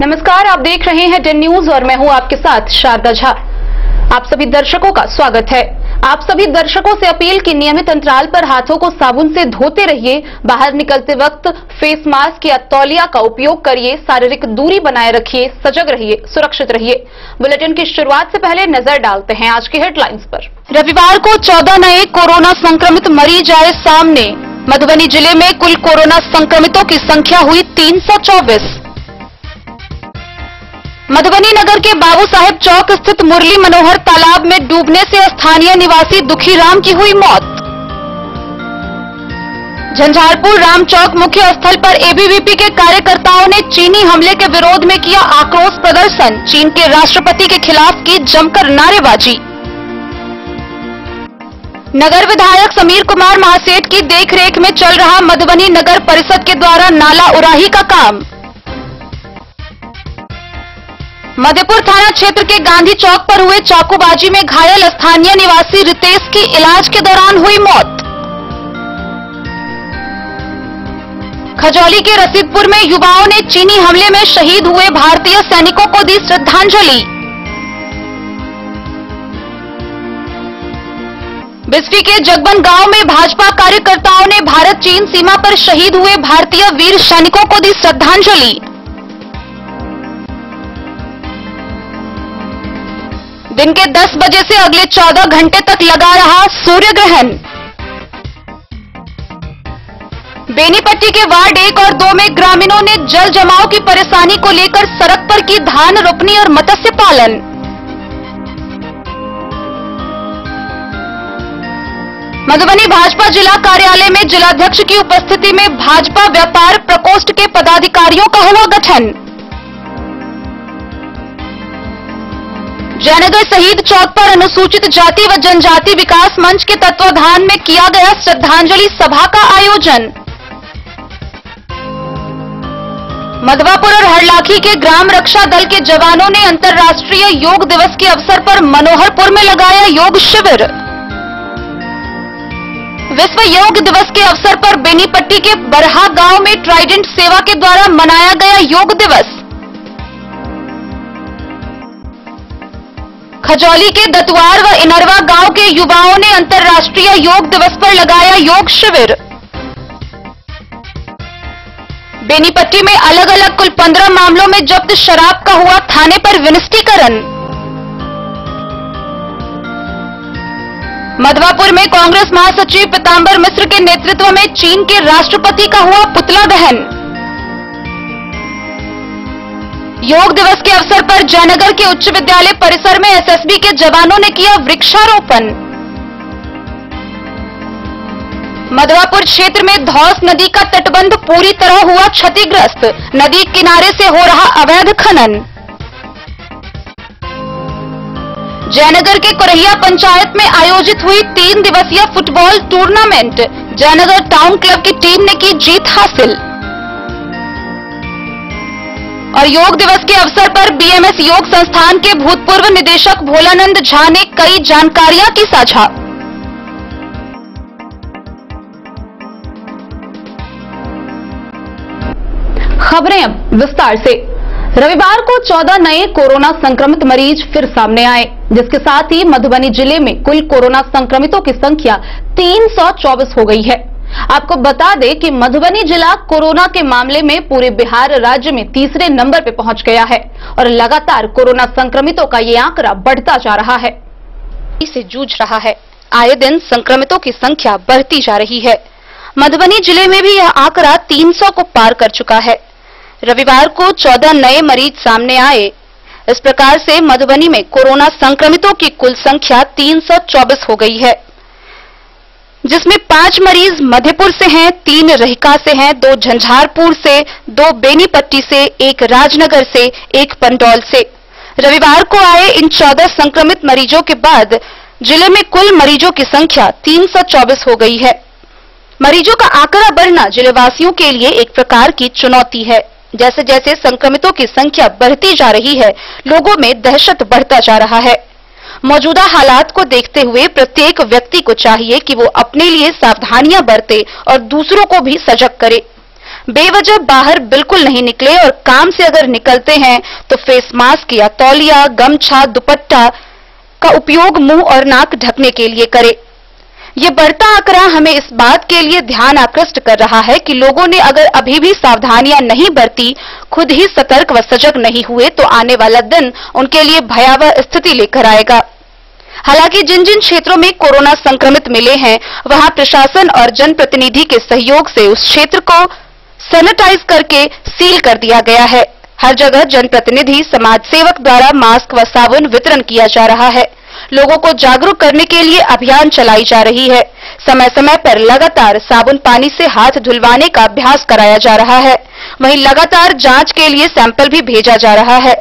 नमस्कार, आप देख रहे हैं 10 न्यूज और मैं हूं आपके साथ शारदा झा। आप सभी दर्शकों का स्वागत है। आप सभी दर्शकों से अपील कि नियमित अंतराल पर हाथों को साबुन से धोते रहिए, बाहर निकलते वक्त फेस मास्क या तौलिया का उपयोग करिए, शारीरिक दूरी बनाए रखिए, सजग रहिए, सुरक्षित रहिए। बुलेटिन की शुरुआत से पहले नजर डालते हैं आज की हेडलाइंस पर। रविवार को 14 नए कोरोना संक्रमित मरीज आए सामने। मधुबनी जिले में कुल कोरोना संक्रमितों की संख्या हुई 324। मधुबनी नगर के बाबू साहेब चौक स्थित मुरली मनोहर तालाब में डूबने से स्थानीय निवासी दुखीराम की हुई मौत। झंझारपुर राम चौक मुख्य स्थल पर एबीवीपी के कार्यकर्ताओं ने चीनी हमले के विरोध में किया आक्रोश प्रदर्शन। चीन के राष्ट्रपति के खिलाफ की जमकर नारेबाजी। नगर विधायक समीर कुमार महासेठ की देखरेख में चल रहा मधुबनी नगर परिषद के द्वारा नाला उराही का काम। मधेपुर थाना क्षेत्र के गांधी चौक पर हुए चाकूबाजी में घायल स्थानीय निवासी रितेश की इलाज के दौरान हुई मौत। खजौली के रसीदपुर में युवाओं ने चीनी हमले में शहीद हुए भारतीय सैनिकों को दी श्रद्धांजलि। बिस्फी के जगबन गांव में भाजपा कार्यकर्ताओं ने भारत चीन सीमा पर शहीद हुए भारतीय वीर सैनिकों को दी श्रद्धांजलि। दिन के 10 बजे से अगले 14 घंटे तक लगा रहा सूर्य ग्रहण। बेनीपट्टी के वार्ड 1 और 2 में ग्रामीणों ने जल जमाव की परेशानी को लेकर सड़क पर की धान रोपनी और मत्स्य पालन। मधुबनी भाजपा जिला कार्यालय में जिलाध्यक्ष की उपस्थिति में भाजपा व्यापार प्रकोष्ठ के पदाधिकारियों का हुआ गठन। जयनगर शहीद चौक पर अनुसूचित जाति व जनजाति विकास मंच के तत्वाधान में किया गया श्रद्धांजलि सभा का आयोजन। मधवापुर और हरलाखी के ग्राम रक्षा दल के जवानों ने अंतर्राष्ट्रीय योग दिवस के अवसर पर मनोहरपुर में लगाया योग शिविर। विश्व योग दिवस के अवसर पर बेनीपट्टी के बरहा गांव में ट्राइडेंट सेवा के द्वारा मनाया गया योग दिवस। खजौली के दतवार व इनरवा गांव के युवाओं ने अंतर्राष्ट्रीय योग दिवस पर लगाया योग शिविर। बेनीपट्टी में अलग अलग कुल 15 मामलों में जब्त शराब का हुआ थाने पर विनिष्टीकरण। मधवापुर में कांग्रेस महासचिव पीतांबर मिश्र के नेतृत्व में चीन के राष्ट्रपति का हुआ पुतला दहन। योग दिवस के अवसर पर जयनगर के उच्च विद्यालय परिसर में एसएसबी के जवानों ने किया वृक्षारोपण। मधवापुर क्षेत्र में धौस नदी का तटबंध पूरी तरह हुआ क्षतिग्रस्त। नदी किनारे से हो रहा अवैध खनन। जयनगर के कोरहिया पंचायत में आयोजित हुई 3 दिवसीय football tournament. Jaynagar town club की टीम ने की जीत हासिल। और योग दिवस के अवसर पर बीएमएस योग संस्थान के भूतपूर्व निदेशक भोलानंद झा ने कई जानकारियां की साझा। खबरें अब विस्तार से। रविवार को 14 नए कोरोना संक्रमित मरीज फिर सामने आए, जिसके साथ ही मधुबनी जिले में कुल कोरोना संक्रमितों की संख्या 324 हो गई है। आपको बता दें कि मधुबनी जिला कोरोना के मामले में पूरे बिहार राज्य में तीसरे नंबर पर पहुंच गया है और लगातार कोरोना संक्रमितों का ये आंकड़ा बढ़ता जा रहा है। इसे जूझ रहा है। आए दिन संक्रमितों की संख्या बढ़ती जा रही है। मधुबनी जिले में भी यह आंकड़ा 300 को पार कर चुका है। रविवार को 14 नए मरीज सामने आए। इस प्रकार से मधुबनी में कोरोना संक्रमितों की कुल संख्या 324 हो गई है, जिसमें 5 मरीज मधेपुर से हैं, 3 रहिका से हैं, 2 झंझारपुर से, 2 बेनीपट्टी से, 1 राजनगर से, 1 पंडौल से। रविवार को आए इन 14 संक्रमित मरीजों के बाद जिले में कुल मरीजों की संख्या 324 हो गई है। मरीजों का आंकड़ा बढ़ना जिलेवासियों के लिए एक प्रकार की चुनौती है। जैसे जैसे संक्रमितों की संख्या बढ़ती जा रही है, लोगों में दहशत बढ़ता जा रहा है। मौजूदा हालात को देखते हुए प्रत्येक व्यक्ति को चाहिए कि वो अपने लिए सावधानियां बरते और दूसरों को भी सजग करे। बेवजह बाहर बिल्कुल नहीं निकले और काम से अगर निकलते हैं तो फेस मास्क या तौलिया, गमछा, दुपट्टा का उपयोग मुंह और नाक ढकने के लिए करें। ये बढ़ता आंकड़ा हमें इस बात के लिए ध्यान आकृष्ट कर रहा है कि लोगों ने अगर अभी भी सावधानियां नहीं बरती, खुद ही सतर्क व सजग नहीं हुए तो आने वाला दिन उनके लिए भयावह स्थिति लेकर आएगा। हालांकि जिन जिन क्षेत्रों में कोरोना संक्रमित मिले हैं, वहां प्रशासन और जनप्रतिनिधि के सहयोग से उस क्षेत्र को सैनिटाइज करके सील कर दिया गया है। हर जगह जनप्रतिनिधि, समाज सेवक द्वारा मास्क व साबुन वितरण किया जा रहा है। लोगों को जागरूक करने के लिए अभियान चलाई जा रही है। समय समय पर लगातार साबुन पानी से हाथ धुलवाने का अभ्यास कराया जा रहा है। वहीं लगातार जांच के लिए सैंपल भी भेजा जा रहा है।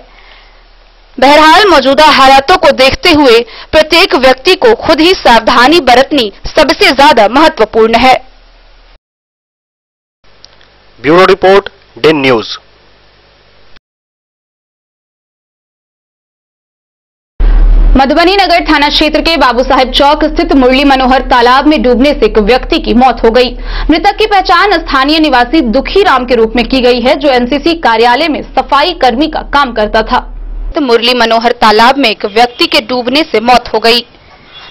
बहरहाल मौजूदा हालातों को देखते हुए प्रत्येक व्यक्ति को खुद ही सावधानी बरतनी सबसे ज्यादा महत्वपूर्ण है। Bureau report, Den News. Madhubani नगर थाना क्षेत्र के बाबू साहेब चौक स्थित मुरली मनोहर तालाब में डूबने से एक व्यक्ति की मौत हो गई। मृतक की पहचान स्थानीय निवासी दुखी राम के रूप में की गई है, जो एनसीसी कार्यालय में सफाई कर्मी का काम करता था। तो मुरली मनोहर तालाब में एक व्यक्ति के डूबने से मौत हो गई।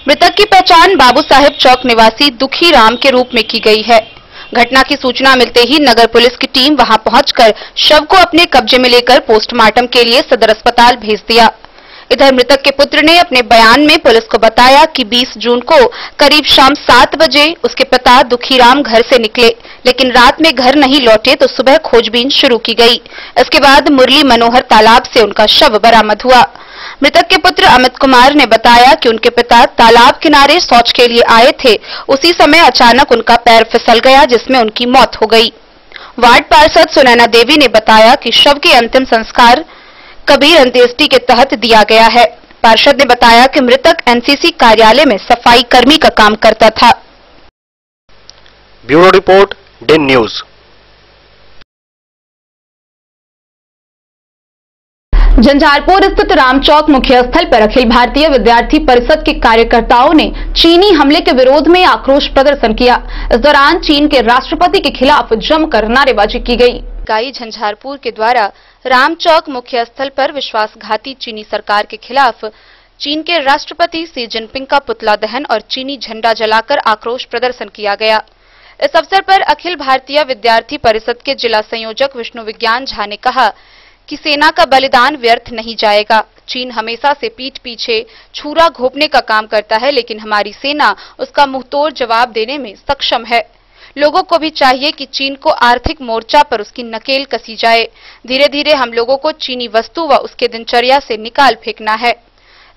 मृतक की पहचान बाबू साहेब चौक निवासी दुखी राम के रूप में की गई है। घटना की सूचना मिलते ही नगर पुलिस की टीम वहां पहुंचकर शव को अपने कब्जे में लेकर पोस्टमार्टम के लिए सदर अस्पताल भेज दिया। इधर मृतक के पुत्र ने अपने बयान में पुलिस को बताया कि 20 जून को करीब शाम 7 बजे उसके पिता दुखीराम घर से निकले, लेकिन रात में घर नहीं लौटे तो सुबह खोजबीन शुरू की गई। इसके बाद मुरली मनोहर तालाब से उनका शव बरामद हुआ। मृतक के पुत्र अमित कुमार ने बताया कि उनके पिता तालाब किनारे शौच के लिए आए थे। उसी समय अचानक उनका पैर फिसल गया, जिसमें उनकी मौत हो गई। वार्ड पार्षद सुनैना देवी ने बताया कि शव के अंतिम संस्कार कबीर अंत्येष्टि के तहत दिया गया है। पार्षद ने बताया कि मृतक एनसीसी कार्यालय में सफाई कर्मी का काम करता था। Bureau report, Den News. Jhanjharpur स्थित रामचौक मुख्य स्थल पर अखिल भारतीय विद्यार्थी परिषद के कार्यकर्ताओं ने चीनी हमले के विरोध में आक्रोश प्रदर्शन किया। इस दौरान चीन के राष्ट्रपति के खिलाफ जमकर नारेबाजी की गई। झंझारपुर के द्वारा रामचौक मुख्य स्थल पर विश्वासघाती चीनी सरकार के खिलाफ चीन के राष्ट्रपति शी जिनपिंग का पुतला दहन और चीनी झंडा जलाकर आक्रोश प्रदर्शन किया गया। इस अवसर पर अखिल भारतीय विद्यार्थी परिषद के जिला संयोजक विष्णु विज्ञान झा ने कहा कि सेना का बलिदान व्यर्थ नहीं जाएगा। चीन हमेशा से पीठ पीछे छुरा घोंपने का काम करता है, लेकिन हमारी सेना उसका मुंहतोड़ जवाब देने में सक्षम है। लोगों को भी चाहिए कि चीन को आर्थिक मोर्चा पर उसकी नकेल कसी जाए। धीरे धीरे हम लोगों को चीनी वस्तु व उसके दिनचर्या से निकाल फेंकना है।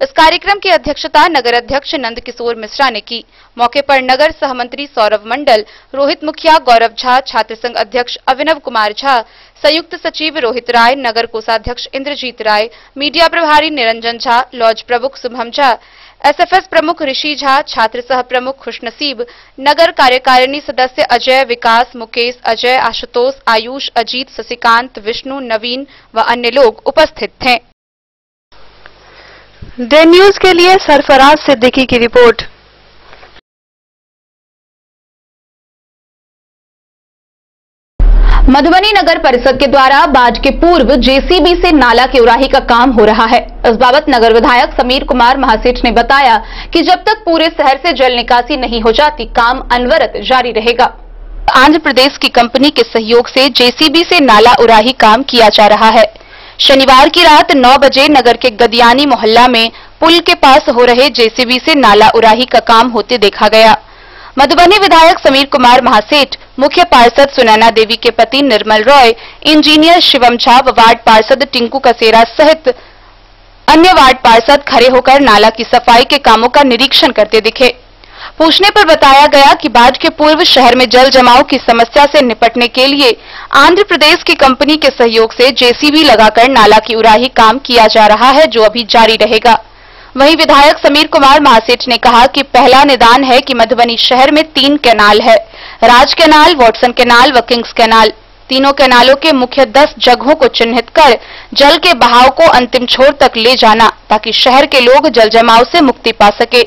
इस कार्यक्रम की अध्यक्षता नगर अध्यक्ष नंद किशोर मिश्रा ने की। मौके पर नगर सहमंत्री सौरभ मंडल, रोहित मुखिया गौरव झा, छात्र संघ अध्यक्ष अभिनव कुमार झा, संयुक्त सचिव रोहित राय, नगर कोषाध्यक्ष इंद्रजीत राय, मीडिया प्रभारी निरंजन झा, लॉज प्रमुख शुभम झा, एसएफएस प्रमुख ऋषि झा, छात्र सह प्रमुख खुशनसीब, नगर कार्यकारिणी सदस्य अजय, विकास, मुकेश, अजय, आशुतोष, आयुष, अजीत, शशिकांत, विष्णु, नवीन व अन्य लोग उपस्थित थे। डे न्यूज के लिए सरफराज सिद्दीकी की रिपोर्ट। मधुबनी नगर परिषद के द्वारा बाढ़ के पूर्व जेसीबी से नाला की उराही का काम हो रहा है। इस बाबत नगर विधायक समीर कुमार महासेठ ने बताया कि जब तक पूरे शहर से जल निकासी नहीं हो जाती, काम अनवरत जारी रहेगा। आंध्र प्रदेश की कंपनी के सहयोग से जेसीबी से नाला उराही काम किया जा रहा है। शनिवार की रात 9 बजे नगर के गदियानी मोहल्ला में पुल के पास हो रहे जेसीबी से नाला उराही का काम होते देखा गया। मधुबनी विधायक समीर कुमार महासेठ, मुख्य पार्षद सुनैना देवी के पति निर्मल रॉय, इंजीनियर शिवम झा व वार्ड पार्षद टिंकू कसेरा सहित अन्य वार्ड पार्षद खड़े होकर नाला की सफाई के कामों का निरीक्षण करते दिखे। पूछने पर बताया गया कि बाढ़ के पूर्व शहर में जल जमाव की समस्या से निपटने के लिए आंध्र प्रदेश की कंपनी के सहयोग से जेसीबी लगाकर नाला की उराही काम किया जा रहा है, जो अभी जारी रहेगा। वहीं विधायक समीर कुमार महासेठ ने कहा कि पहला निदान है कि मधुबनी शहर में 3 कैनाल है, राज कैनाल, वॉटसन कैनाल व किंग्स कैनाल। तीनों कैनालों के मुख्य 10 जगहों को चिन्हित कर जल के बहाव को अंतिम छोर तक ले जाना, ताकि शहर के लोग जल जमाव से मुक्ति पा सके।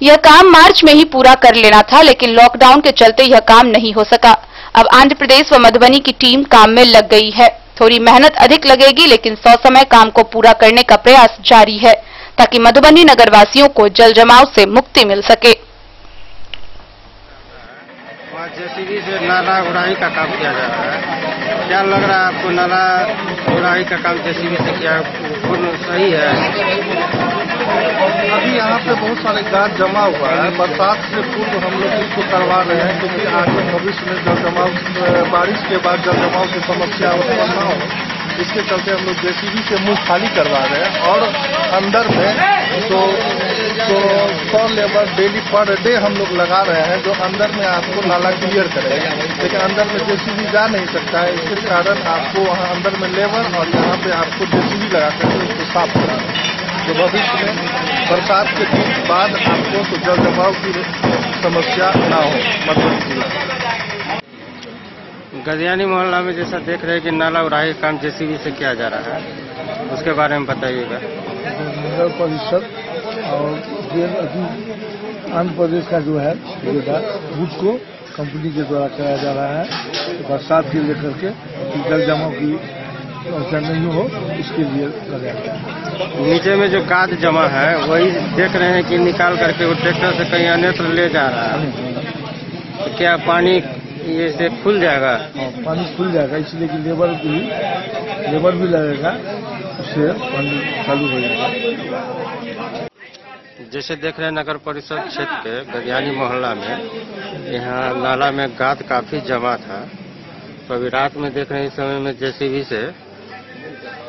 यह काम मार्च में ही पूरा कर लेना था, लेकिन लॉकडाउन के चलते यह काम नहीं हो सका। अब आंध्र प्रदेश व मधुबनी की टीम काम में लग गई है। थोड़ी मेहनत अधिक लगेगी, लेकिन ससमय काम को पूरा करने का प्रयास जारी है ताकि मधुबनी नगरवासियों को जल जमाव से मुक्ति मिल सके। जेसीबी से नाला उड़ाई का काम किया जा रहा है। क्या लग रहा है आपको, नाला उड़ाई का काम जेसीबी से किया पूर्ण सही है? अभी यहाँ पे बहुत सारे गाद जमा हुआ है। बरसात से पूर्व हम लोग इसको करवा रहे हैं, क्योंकि आगे भविष्य में जल जमाव, बारिश के बाद जल जमाव की समस्या उत्पन्न न हो, इसके चलते हम लोग जेसीबी से मुंह खाली करवा रहे हैं। और अंदर में तो 100 लेबर डेली पर डे हम लोग लगा रहे हैं, जो अंदर में आपको नाला क्लियर करेगा। लेकिन अंदर में जेसीबी जा नहीं सकता है, इसके कारण आपको वहाँ अंदर में लेबर और यहाँ पे आपको जेसीबी लगा करके उसको साफ कराना है। तो भविष्य में बरसात के दिन बाद आपको तो जल जमाव की समस्या न हो मधुबनी जिला में। गदियानी मोहल्ला में जैसा देख रहे हैं कि नाला उड़ाई का काम जेसीबी से किया जा रहा है, उसके बारे में बताइएगा। नगर परिषद और अभी आंध्र प्रदेश का जो है उसको कंपनी के द्वारा कराया जा रहा है। बरसात के लेकर के जल जमाव की समस्या नहीं हो, इसके लिए लगाया गया है। नीचे में जो गाद जमा है वही देख रहे हैं कि निकाल करके वो ट्रैक्टर से कहीं अन्यत्र ले जा रहा है। तो क्या पानी ये से खुल जाएगा? पानी खुल जाएगा, इसलिए कि लेबर भी लगेगा, उससे पानी चालू हो जाएगा। जैसे देख रहे हैं नगर परिषद क्षेत्र के गदियानी मोहल्ला में, यहाँ नाला में गाद काफी जमा था। तो अभी रात में देख रहे हैं, इस समय में जेसीबी से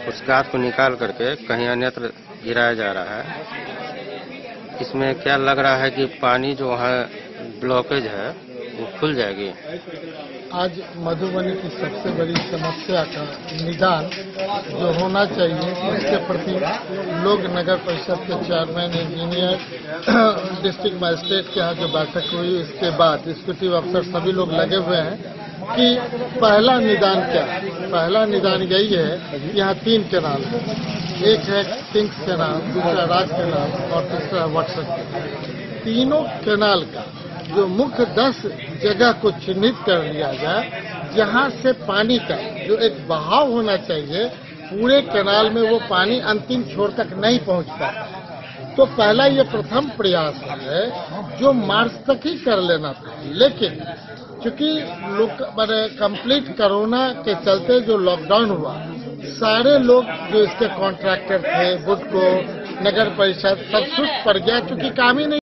उस गाद को निकाल करके कहीं अन्यत्र गिराया जा रहा है। इसमें क्या लग रहा है कि पानी जो वहाँ ब्लॉकेज है वो खुल जाएगी। आज मधुबनी की सबसे बड़ी समस्या का निदान जो होना चाहिए, इसके प्रति लोग नगर परिषद के चेयरमैन, इंजीनियर, डिस्ट्रिक्ट मजिस्ट्रेट के यहाँ जो बैठक हुई, इसके बाद एग्जीक्यूटिव अफसर सभी लोग लगे हुए हैं कि पहला निदान क्या है। पहला निदान यही है कि यहाँ 3 कैनाल है, एक है किंग्स कैनाल, दूसरा राज कैनाल और तीसरा वाटसन कैनाल। तीनों कैनाल का जो मुख्य 10 जगह को चिन्हित कर लिया जाए, जहां से पानी का जो एक बहाव होना चाहिए, पूरे कैनाल में वो पानी अंतिम छोर तक नहीं पहुंच पाता। तो पहला ये प्रथम प्रयास है जो मार्च तक ही कर लेना था, लेकिन चूंकि कंप्लीट कोरोना के चलते जो लॉकडाउन हुआ, सारे लोग जो इसके कॉन्ट्रैक्टर थे, बुडको, नगर परिषद, सब सुस्त पड़ गया, क्योंकि काम ही नहीं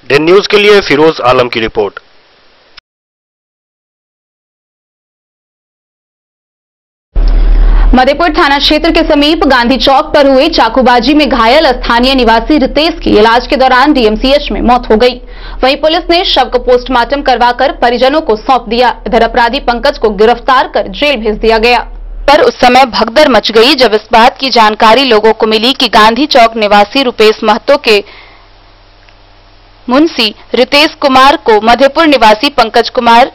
डे न्यूज के लिए फिरोज आलम की रिपोर्ट। मधेपुर थाना क्षेत्र के समीप गांधी चौक पर हुई चाकूबाजी में घायल स्थानीय निवासी रितेश की इलाज के दौरान डीएमसीएच में मौत हो गई। वहीं पुलिस ने शव को पोस्टमार्टम करवाकर परिजनों को सौंप दिया। इधर अपराधी पंकज को गिरफ्तार कर जेल भेज दिया गया। पर उस समय भगदड़ मच गई जब इस बात की जानकारी लोगों को मिली कि गांधी चौक निवासी रुपेश महतो के मुंशी रितेश कुमार को मधेपुर निवासी पंकज कुमार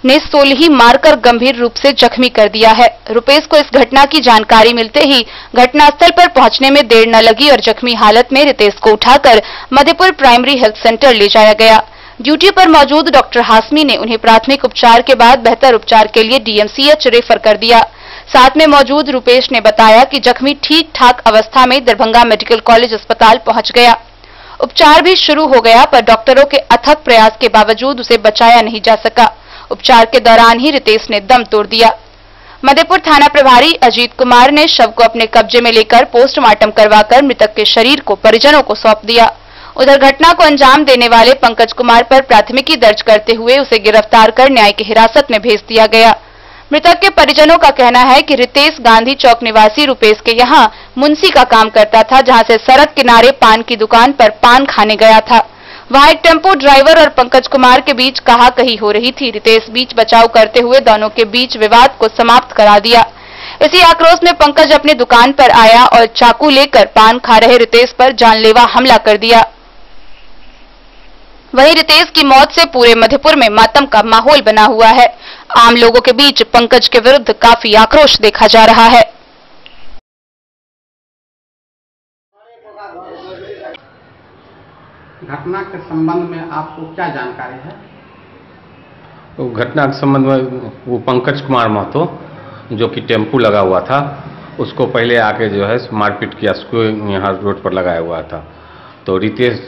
ने सोलही मारकर गंभीर रूप से जख्मी कर दिया है। रुपेश को इस घटना की जानकारी मिलते ही घटनास्थल पर पहुंचने में देर न लगी और जख्मी हालत में रितेश को उठाकर मधेपुर प्राइमरी हेल्थ सेंटर ले जाया गया। ड्यूटी पर मौजूद डॉक्टर हाशमी ने उन्हें प्राथमिक उपचार के बाद बेहतर उपचार के लिए डीएमसीएच रेफर कर दिया। साथ में मौजूद रुपेश ने बताया कि जख्मी ठीक ठाक अवस्था में दरभंगा मेडिकल कॉलेज अस्पताल पहुंच गया। उपचार भी शुरू हो गया, पर डॉक्टरों के अथक प्रयास के बावजूद उसे बचाया नहीं जा सका। उपचार के दौरान ही रितेश ने दम तोड़ दिया। मधेपुर थाना प्रभारी अजीत कुमार ने शव को अपने कब्जे में लेकर पोस्टमार्टम करवाकर मृतक के शरीर को परिजनों को सौंप दिया। उधर घटना को अंजाम देने वाले पंकज कुमार पर प्राथमिकी दर्ज करते हुए उसे गिरफ्तार कर न्यायिक हिरासत में भेज दिया गया। मृतक के परिजनों का कहना है कि रितेश गांधी चौक निवासी रुपेश के यहां मुंशी का काम करता था, जहां से सड़क किनारे पान की दुकान पर पान खाने गया था। वहां एक टेम्पो ड्राइवर और पंकज कुमार के बीच कहा-कही हो रही थी। रितेश बीच बचाव करते हुए दोनों के बीच विवाद को समाप्त करा दिया। इसी आक्रोश में पंकज अपनी दुकान पर आया और चाकू लेकर पान खा रहे रितेश पर जानलेवा हमला कर दिया। वहीं रितेश की मौत से पूरे मधेपुर में मातम का माहौल बना हुआ है। आम लोगों के बीच पंकज के विरुद्ध काफी आक्रोश देखा जा रहा है। घटना के संबंध में आपको क्या जानकारी है? तो घटना के संबंध में वो पंकज कुमार महतो जो कि टेम्पू लगा हुआ था, उसको पहले आके जो है मारपीट किया, उसको यहाँ रोड पर लगाया हुआ था। तो रितेश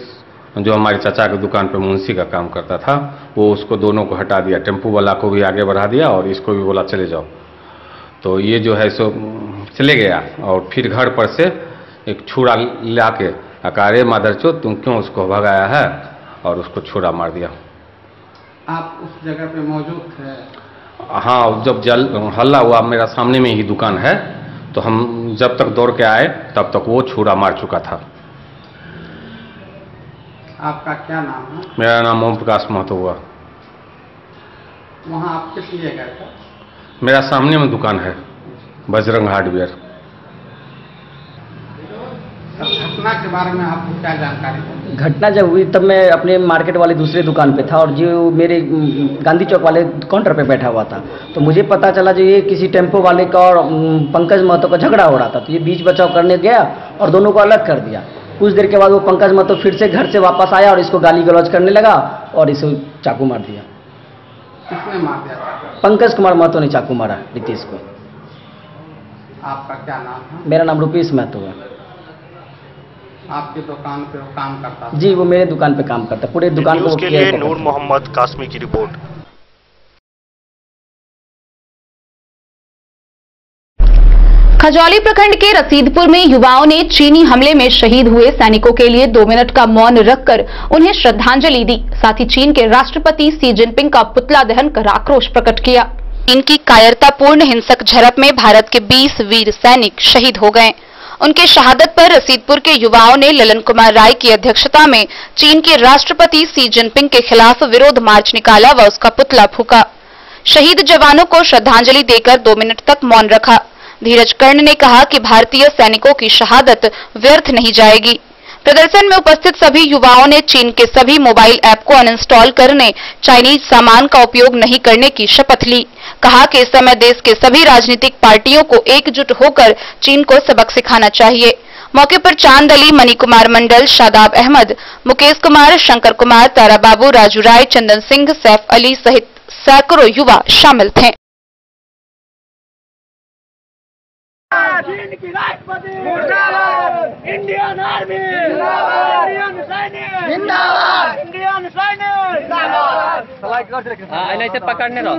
जो हमारे चाचा की दुकान पर मुंशी का काम करता था, वो उसको दोनों को हटा दिया। टेम्पू वाला को भी आगे बढ़ा दिया और इसको भी बोला चले जाओ। तो ये जो है सो चले गया और फिर घर पर से एक छुरा ला के अकारे मादरचो तुम क्यों उसको भगाया है, और उसको छुरा मार दिया। आप उस जगह पे मौजूद थे? हाँ, जब हल्ला हुआ, मेरा सामने में ही दुकान है, तो हम जब तक दौड़ के आए तब तक वो छुरा मार चुका था। आपका क्या नाम है? मेरा नाम ओम प्रकाश महतो हुआ। वहाँ आप किस लिए गए थे? मेरा सामने में दुकान है, बजरंग हार्डवेयर। घटना के बारे में आपको क्या जानकारी है? घटना जब हुई तब मैं अपने मार्केट वाले दूसरे दुकान पे था और जो मेरे गांधी चौक वाले काउंटर पे बैठा हुआ था। तो मुझे पता चला जो ये किसी टेम्पो वाले का और पंकज महतो का झगड़ा हो रहा था। तो ये बीच बचाव करने गया और दोनों को अलग कर दिया। कुछ देर के बाद वो पंकज महतो फिर से घर से वापस आया और इसको गाली गलौज करने लगा और इसे चाकू मार दिया। किसने मार दिया? पंकज कुमार महतो ने चाकू मारा रितेश को। आपका क्या नाम है? मेरा नाम रुपेश महतो है। आपकी दुकान पे वो काम करता था? जी, वो मेरे दुकान पे काम करता। पूरे दुकान को के लिए नूर मोहम्मद कासमी की रिपोर्ट। खजौली प्रखंड के रसीदपुर में युवाओं ने चीनी हमले में शहीद हुए सैनिकों के लिए 2 मिनट का मौन रखकर उन्हें श्रद्धांजलि दी। साथ ही चीन के राष्ट्रपति शी जिनपिंग का पुतला दहन कर आक्रोश प्रकट किया। इनकी कायरतापूर्ण हिंसक झड़प में भारत के 20 वीर सैनिक शहीद हो गए। उनके शहादत पर रसीदपुर के युवाओं ने ललन कुमार राय की अध्यक्षता में चीन के राष्ट्रपति शी जिनपिंग के खिलाफ विरोध मार्च निकाला व उसका पुतला फूका। शहीद जवानों को श्रद्धांजलि देकर 2 मिनट तक मौन रखा। धीरज कर्ण ने कहा कि भारतीय सैनिकों की शहादत व्यर्थ नहीं जाएगी। प्रदर्शन में उपस्थित सभी युवाओं ने चीन के सभी मोबाइल ऐप को अनइंस्टॉल करने, चाइनीज सामान का उपयोग नहीं करने की शपथ ली। कहा कि इस समय देश के सभी राजनीतिक पार्टियों को एकजुट होकर चीन को सबक सिखाना चाहिए। मौके पर चांद अली, मणि कुमार मंडल, शादाब अहमद, मुकेश कुमार, शंकर कुमार, तारा बाबू, राजू राय, चंदन सिंह, सैफ अली सहित सैकड़ों युवा शामिल थे। चीन की राष्ट्रपति जिंदाबाद, इंडियन आर्मी जिंदाबाद, इंडियन सैनिक जिंदाबाद, इंडियन सैनिक जिंदाबाद। हाँ, ऐसे पकड़ने रहो।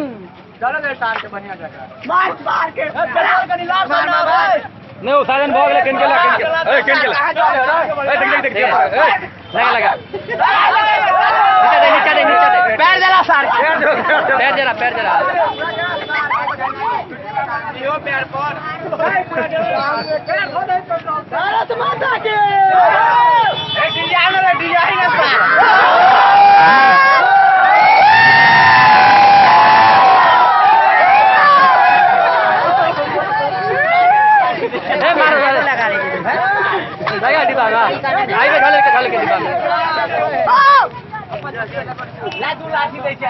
चलो दे सार के बढ़िया जगह मार मार के बलाल का नीलाम करना भाई। नहीं, वो साधन भाग ले, किन के ला, ए किन के ला, ए देख देख देख, लगा नीचे दे पैर जरा सार पैर जरा यो पैर पर भारत माता की डिजाइन लगा डिब्बा में आई में ढाल के डिब्बा में लादू लाठी दे छै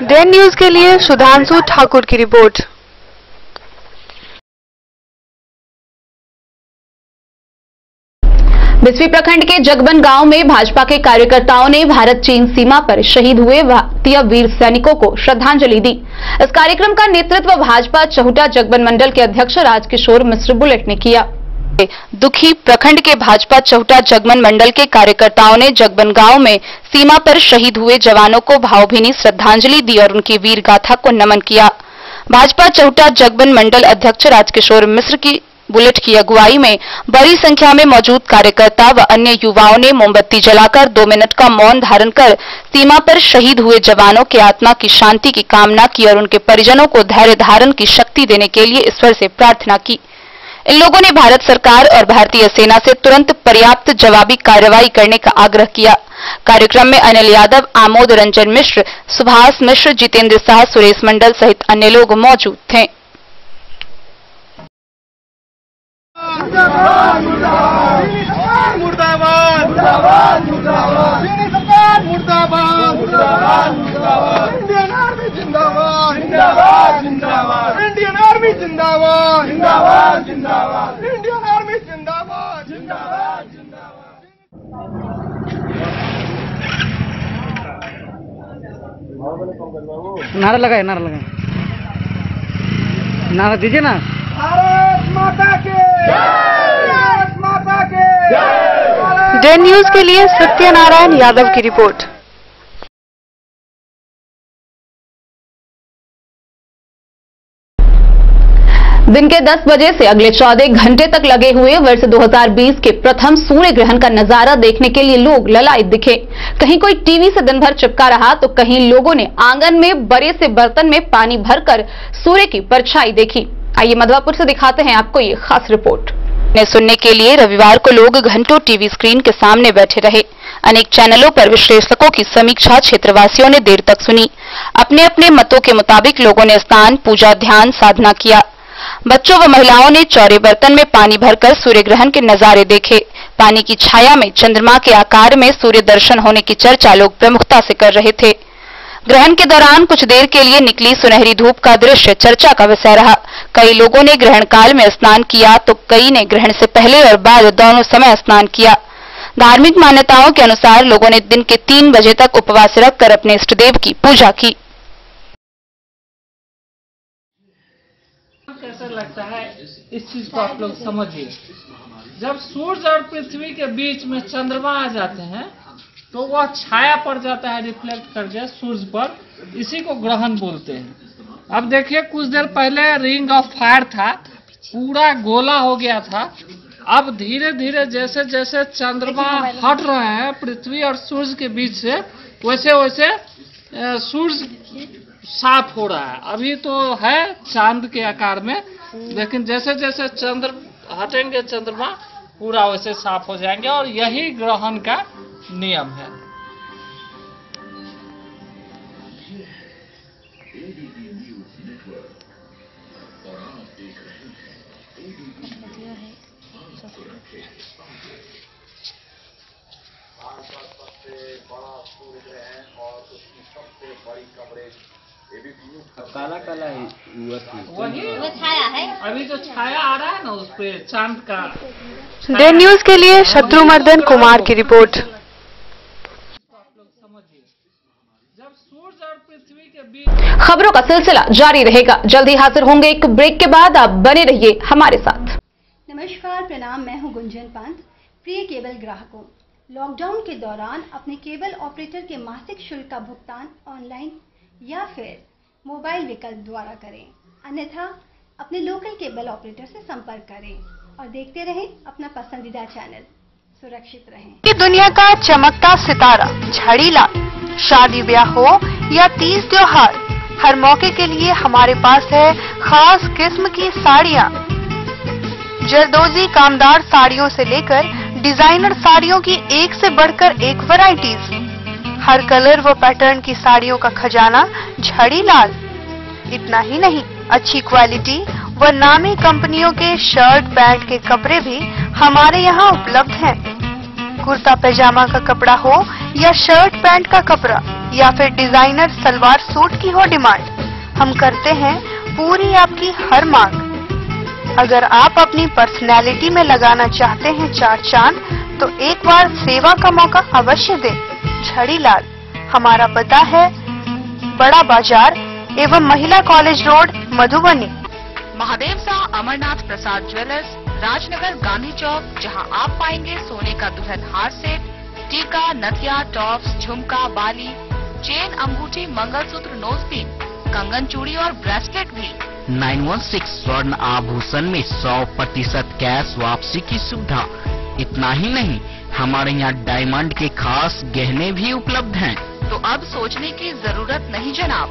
डे न्यूज के लिए सुधांशु ठाकुर की रिपोर्ट। बिस्फी प्रखंड के जगबन गांव में भाजपा के कार्यकर्ताओं ने भारत चीन सीमा पर शहीद हुए भारतीय वीर सैनिकों को श्रद्धांजलि दी। इस कार्यक्रम का नेतृत्व भाजपा चहुटा जगबन मंडल के अध्यक्ष राजकिशोर मिश्र बुलेट ने किया। दुखी प्रखंड के भाजपा चहुटा जगमन मंडल के कार्यकर्ताओं ने जगबन गांव में सीमा पर शहीद हुए जवानों को भावभीनी श्रद्धांजलि दी और उनकी वीर गाथा को नमन किया। भाजपा चहुटा जगबन मंडल अध्यक्ष राजकिशोर मिश्र की बुलेट की अगुवाई में बड़ी संख्या में मौजूद कार्यकर्ता व अन्य युवाओं ने मोमबत्ती जलाकर 2 मिनट का मौन धारण कर सीमा पर शहीद हुए जवानों की आत्मा की शांति की कामना की और उनके परिजनों को धैर्य धारण की शक्ति देने के लिए ईश्वर से प्रार्थना की। इन लोगों ने भारत सरकार और भारतीय सेना से तुरंत पर्याप्त जवाबी कार्रवाई करने का आग्रह किया। कार्यक्रम में अनिल यादव, आमोद रंजन मिश्र, सुभाष मिश्र, जितेंद्र शाह, सुरेश मंडल सहित अन्य लोग मौजूद थे। इंडियन आर्मी जिंदाबाद जिंदाबाद जिंदाबाद इंडियन आर्मी जिंदाबाद जिंदाबाद जिंदाबाद। नारा लगाए नारा दीजिए ना। भारत माता के भारत माता के। डे न्यूज के लिए सत्यनारायण यादव की रिपोर्ट। दिन के 10 बजे से अगले 14 घंटे तक लगे हुए वर्ष 2020 के प्रथम सूर्य ग्रहण का नजारा देखने के लिए लोग ललायत दिखे। कहीं कोई टीवी से दिन भर चिपका रहा तो कहीं लोगों ने आंगन में बड़े से बर्तन में पानी भरकर सूर्य की परछाई देखी। आइए मधवापुर से दिखाते हैं आपको ये खास रिपोर्ट। सुनने के लिए रविवार को लोग घंटों टीवी स्क्रीन के सामने बैठे रहे। अनेक चैनलों पर विश्लेषकों की समीक्षा क्षेत्रवासियों ने देर तक सुनी। अपने अपने मतों के मुताबिक लोगों ने स्नान, पूजा, ध्यान, साधना किया। बच्चों व महिलाओं ने चौड़े बर्तन में पानी भरकर सूर्य ग्रहण के नजारे देखे। पानी की छाया में चंद्रमा के आकार में सूर्य दर्शन होने की चर्चा लोग प्रमुखता से कर रहे थे। ग्रहण के दौरान कुछ देर के लिए निकली सुनहरी धूप का दृश्य चर्चा का विषय रहा। कई लोगों ने ग्रहण काल में स्नान किया तो कई ने ग्रहण से पहले और बाद दोनों समय स्नान किया। धार्मिक मान्यताओं के अनुसार लोगों ने दिन के 3 बजे तक उपवास रखकर अपने इष्ट देव की पूजा की। कैसा लगता है इस चीज को आप लोग समझिए। जब सूर्य और पृथ्वी के बीच में चंद्रमा आ जाते हैं तो वह छाया पड़ जाता है, रिफ्लेक्ट कर जाए सूर्य पर, इसी को ग्रहण बोलते हैं। अब देखिए कुछ देर पहले रिंग ऑफ फायर था, पूरा गोला हो गया था। अब धीरे धीरे जैसे जैसे चंद्रमा हट रहे हैं पृथ्वी और सूर्य के बीच से, वैसे वैसे सूर्य साफ हो रहा है। अभी तो है चांद के आकार में, लेकिन जैसे जैसे चंद्र हटेंगे चंद्रमा पूरा वैसे साफ हो जाएंगे और यही ग्रहण का नियम है। काला काला वही छाया है, अभी जो छाया आ रहा है ना उस पे चांद का। डे न्यूज के लिए शत्रुमर्दन कुमार की रिपोर्ट। आप लोग समझिए, जब सूर्य और पृथ्वी के बीच। खबरों का सिलसिला जारी रहेगा। जल्दी हाजिर होंगे एक ब्रेक के बाद। आप बने रहिए हमारे साथ। नमस्कार, प्रणाम। मैं हूं गुंजन पंत। प्रिय केबल ग्राहकों, लॉकडाउन के दौरान अपने केबल ऑपरेटर के मासिक शुल्क का भुगतान ऑनलाइन या फिर मोबाइल विकल्प द्वारा करें, अन्यथा अपने लोकल केबल ऑपरेटर से संपर्क करें और देखते रहें अपना पसंदीदा चैनल। सुरक्षित रहें। कि दुनिया का चमकता सितारा झड़ीलाल, शादी ब्याह हो या तीज त्योहार, हर मौके के लिए हमारे पास है खास किस्म की साड़ियाँ। जरदोजी कामदार साड़ियों से लेकर डिजाइनर साड़ियों की एक से बढ़कर एक वैरायटीज, हर कलर व पैटर्न की साड़ियों का खजाना झड़ीलाल। इतना ही नहीं, अच्छी क्वालिटी व नामी कंपनियों के शर्ट पैंट के कपड़े भी हमारे यहाँ उपलब्ध हैं। कुर्ता पैजामा का कपड़ा हो या शर्ट पैंट का कपड़ा या फिर डिजाइनर सलवार सूट की हो डिमांड, हम करते हैं पूरी आपकी हर मांग। अगर आप अपनी पर्सनैलिटी में लगाना चाहते हैं चार चांद, तो एक बार सेवा का मौका अवश्य दें। झड़ीलाल, हमारा पता है बड़ा बाजार एवं महिला कॉलेज रोड, मधुबनी। महादेव शाह अमरनाथ प्रसाद ज्वेलर्स, राजनगर, गांधी चौक, जहां आप पाएंगे सोने का दुल्हन हार सेट, टीका, नथिया, टॉप्स, झुमका, बाली, चेन, अंगूठी, मंगलसूत्र, नोजपिन, कंगन, चूड़ी और ब्रेसलेट भी। 916 स्वर्ण आभूषण में 100% कैश वापसी की सुविधा। इतना ही नहीं, हमारे यहाँ डायमंड के खास गहने भी उपलब्ध हैं। तो अब सोचने की जरूरत नहीं जनाब,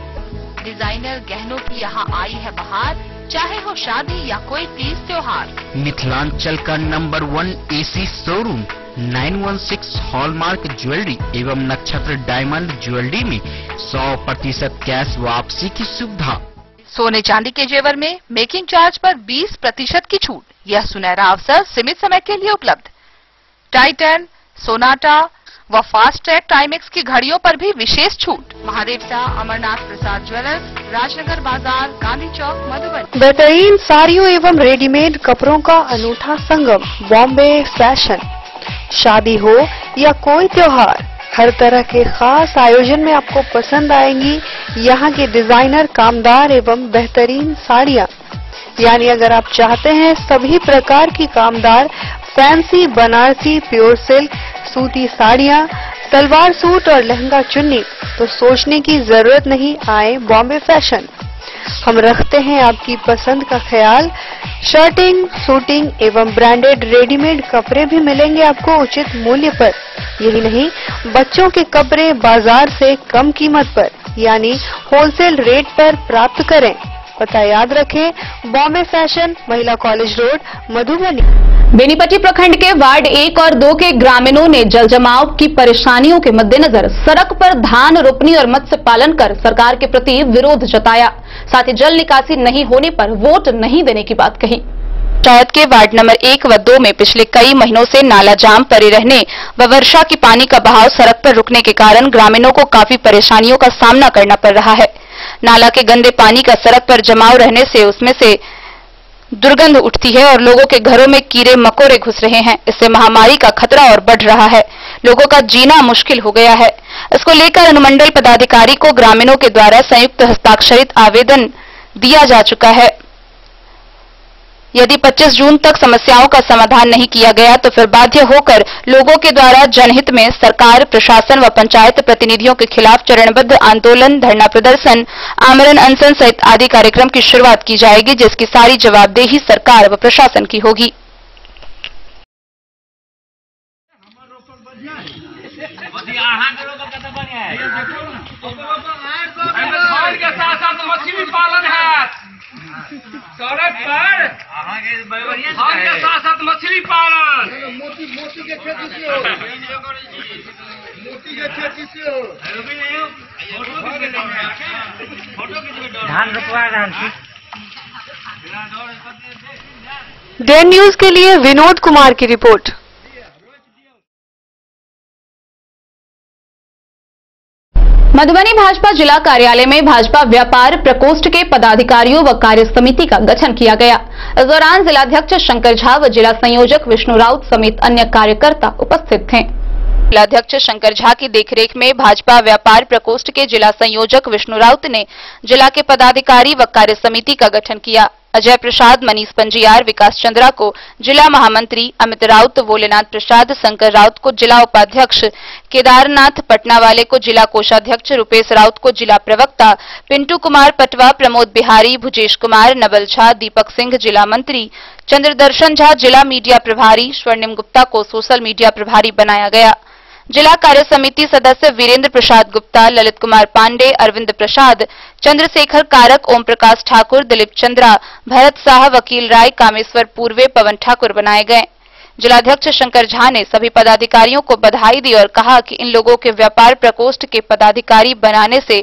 डिजाइनर गहनों की यहाँ आई है बहार, चाहे हो शादी या कोई तीज त्योहार। मिथिलांचल का number 1 AC showroom 916 hallmark jewellery एवं नक्षत्र डायमंड ज्वेलरी में 100% कैश वापसी की सुविधा। सोने चांदी के जेवर में मेकिंग चार्ज पर 20% की छूट। यह सुनहरा अवसर सीमित समय के लिए उपलब्ध। टाइटन, सोनाटा व फास्ट ट्रैक टाइमेक्स की घड़ियों पर भी विशेष छूट। महादेव शाह अमरनाथ प्रसाद ज्वेलर्स, राजनगर बाजार, गांधी चौक, मधुबनी। बेहतरीन साड़ियों एवं रेडीमेड कपड़ों का अनूठा संगम, बॉम्बे फैशन। शादी हो या कोई त्योहार, हर तरह के खास आयोजन में आपको पसंद आएंगी यहाँ की डिजाइनर, कामदार एवं बेहतरीन साड़ियाँ। यानी अगर आप चाहते हैं सभी प्रकार की कामदार, फैंसी, बनारसी, प्योर सिल्क, सूती साड़ियाँ, सलवार सूट और लहंगा चुन्नी, तो सोचने की जरूरत नहीं, आए बॉम्बे फैशन। हम रखते हैं आपकी पसंद का ख्याल। शर्टिंग, सूटिंग एवं ब्रांडेड रेडीमेड कपड़े भी मिलेंगे आपको उचित मूल्य पर। यही नहीं, बच्चों के कपड़े बाजार से कम कीमत पर यानी होलसेल रेट पर प्राप्त करें। पता याद रखें, बॉम्बे फैशन, महिला कॉलेज रोड, मधुबनी। बेनीपट्टी प्रखंड के वार्ड 1 और 2 के ग्रामीणों ने जल जमाव की परेशानियों के मद्देनजर सड़क पर धान रोपनी और मत्स्य पालन कर सरकार के प्रति विरोध जताया। साथ ही जल निकासी नहीं होने पर वोट नहीं देने की बात कही। पंचायत के वार्ड नंबर 1 व 2 में पिछले कई महीनों से नाला जाम पड़े रहने व वर्षा की पानी का बहाव सड़क पर रुकने के कारण ग्रामीणों को काफी परेशानियों का सामना करना पड़ रहा है। नाला के गंदे पानी का सड़क पर जमाव रहने से उसमें से दुर्गंध उठती है और लोगों के घरों में कीड़े मकोड़े घुस रहे हैं। इससे महामारी का खतरा और बढ़ रहा है। लोगों का जीना मुश्किल हो गया है। इसको लेकर अनुमंडल पदाधिकारी को ग्रामीणों के द्वारा संयुक्त हस्ताक्षरित आवेदन दिया जा चुका है। यदि 25 जून तक समस्याओं का समाधान नहीं किया गया तो फिर बाध्य होकर लोगों के द्वारा जनहित में सरकार, प्रशासन व पंचायत प्रतिनिधियों के खिलाफ चरणबद्ध आंदोलन, धरना प्रदर्शन, आमरण अनशन सहित आदि कार्यक्रम की शुरुआत की जाएगी, जिसकी सारी जवाबदेही सरकार व प्रशासन की होगी। सड़क पर धान के साथ साथ मछली पालन, मोती के खेती से हो, मोती के खेती से हो, धान रोपवा रहा। डे न्यूज के लिए विनोद कुमार की रिपोर्ट। मधुबनी भाजपा जिला कार्यालय में भाजपा व्यापार प्रकोष्ठ के पदाधिकारियों व कार्य समिति का गठन किया गया। इस दौरान जिलाध्यक्ष शंकर झा व जिला संयोजक विष्णु राउत समेत अन्य कार्यकर्ता उपस्थित थे। जिलाध्यक्ष शंकर झा की देखरेख में भाजपा व्यापार प्रकोष्ठ के जिला संयोजक विष्णु राउत ने जिला के पदाधिकारी व कार्य समिति का गठन किया। अजय प्रसाद, मनीष पंजियार, विकास चंद्रा को जिला महामंत्री, अमित राउत, भोलेनाथ प्रसाद, शंकर राउत को जिला उपाध्यक्ष, केदारनाथ पटनावाले को जिला कोषाध्यक्ष, रुपेश राउत को जिला प्रवक्ता, पिंटू कुमार पटवा, प्रमोद बिहारी, भुजेश कुमार, नवल झा, दीपक सिंह जिला मंत्री, चंद्रदर्शन झा जिला मीडिया प्रभारी, स्वर्णिम गुप्ता को सोशल मीडिया प्रभारी बनाया गया। जिला कार्य समिति सदस्य वीरेंद्र प्रसाद गुप्ता, ललित कुमार पांडे, अरविंद प्रसाद, चंद्रशेखर कारक, ओम प्रकाश ठाकुर, दिलीप चंद्रा, भरत शाह, वकील राय, कामेश्वर पूर्वे, पवन ठाकुर बनाए गए। जिलाध्यक्ष शंकर झा ने सभी पदाधिकारियों को बधाई दी और कहा कि इन लोगों के व्यापार प्रकोष्ठ के पदाधिकारी बनाने से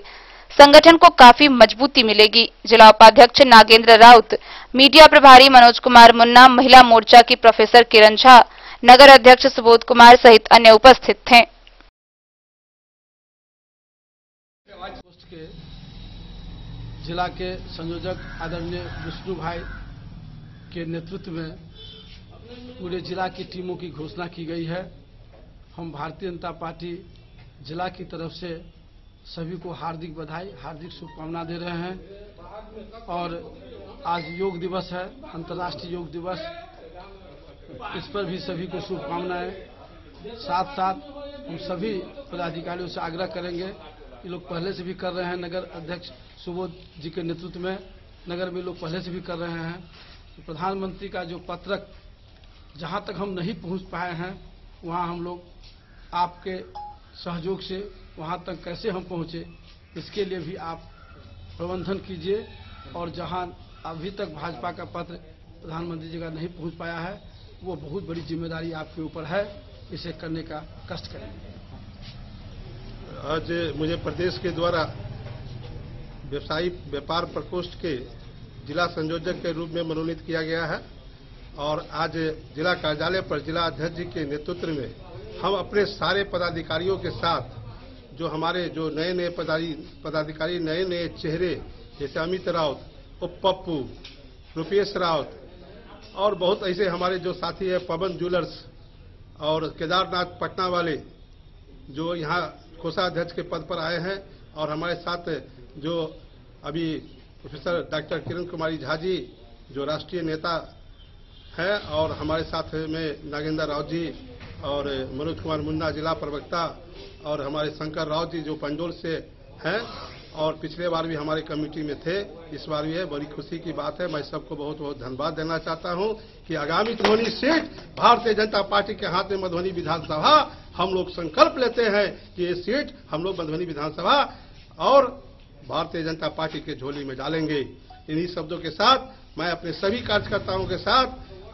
संगठन को काफी मजबूती मिलेगी। जिला उपाध्यक्ष नागेंद्र राउत, मीडिया प्रभारी मनोज कुमार मुन्ना, महिला मोर्चा की प्रोफेसर किरण झा, नगर अध्यक्ष सुबोध कुमार सहित अन्य उपस्थित थे। जिला के संयोजक आदरणीय विष्णु भाई के नेतृत्व में पूरे जिला की टीमों की घोषणा की गई है। हम भारतीय जनता पार्टी जिला की तरफ से सभी को हार्दिक बधाई, हार्दिक शुभकामना दे रहे हैं। और आज योग दिवस है, अंतर्राष्ट्रीय योग दिवस, इस पर भी सभी को शुभकामनाएं। साथ साथ हम सभी पदाधिकारियों से आग्रह करेंगे, ये लोग पहले से भी कर रहे हैं, नगर अध्यक्ष सुबोध जी के नेतृत्व में नगर में लोग पहले से भी कर रहे हैं। तो प्रधानमंत्री का जो पत्रक जहां तक हम नहीं पहुंच पाए हैं, वहां हम लोग आपके सहयोग से वहां तक कैसे हम पहुंचे, इसके लिए भी आप प्रबंधन कीजिए। और जहां अभी तक भाजपा का पत्र प्रधानमंत्री जी का नहीं पहुंच पाया है, वो बहुत बड़ी जिम्मेदारी आपके ऊपर है, इसे करने का कष्ट करेंगे। आज मुझे प्रदेश के द्वारा व्यवसायी व्यापार प्रकोष्ठ के जिला संयोजक के रूप में मनोनीत किया गया है और आज जिला कार्यालय पर जिला अध्यक्ष जी के नेतृत्व में हम अपने सारे पदाधिकारियों के साथ जो हमारे जो नए नए पदाधिकारी नए नए चेहरे जैसे अमित राउत, पप्पू, रुपेश राउत और बहुत ऐसे हमारे जो साथी है, पवन ज्वेलर्स और केदारनाथ पटना वाले जो यहाँ कोषाध्यक्ष के पद पर आए हैं, और हमारे साथ जो अभी प्रोफेसर डॉक्टर किरण कुमारी झा जी जो राष्ट्रीय नेता हैं, और हमारे साथ में नागेंद्र राउत जी और मनोज कुमार मुन्ना जिला प्रवक्ता, और हमारे शंकर राउत जी जो पंडोल से हैं और पिछले बार भी हमारे कमेटी में थे, इस बार भी है। बड़ी खुशी की बात है। मैं सबको बहुत बहुत धन्यवाद देना चाहता हूं कि आगामी मधुबनी सीट भारतीय जनता पार्टी के हाथ में मधुबनी विधानसभा, हम लोग संकल्प लेते हैं कि ये सीट हम लोग मधुबनी विधानसभा और भारतीय जनता पार्टी के झोली में डालेंगे। इन्हीं शब्दों के साथ मैं अपने सभी कार्यकर्ताओं के साथ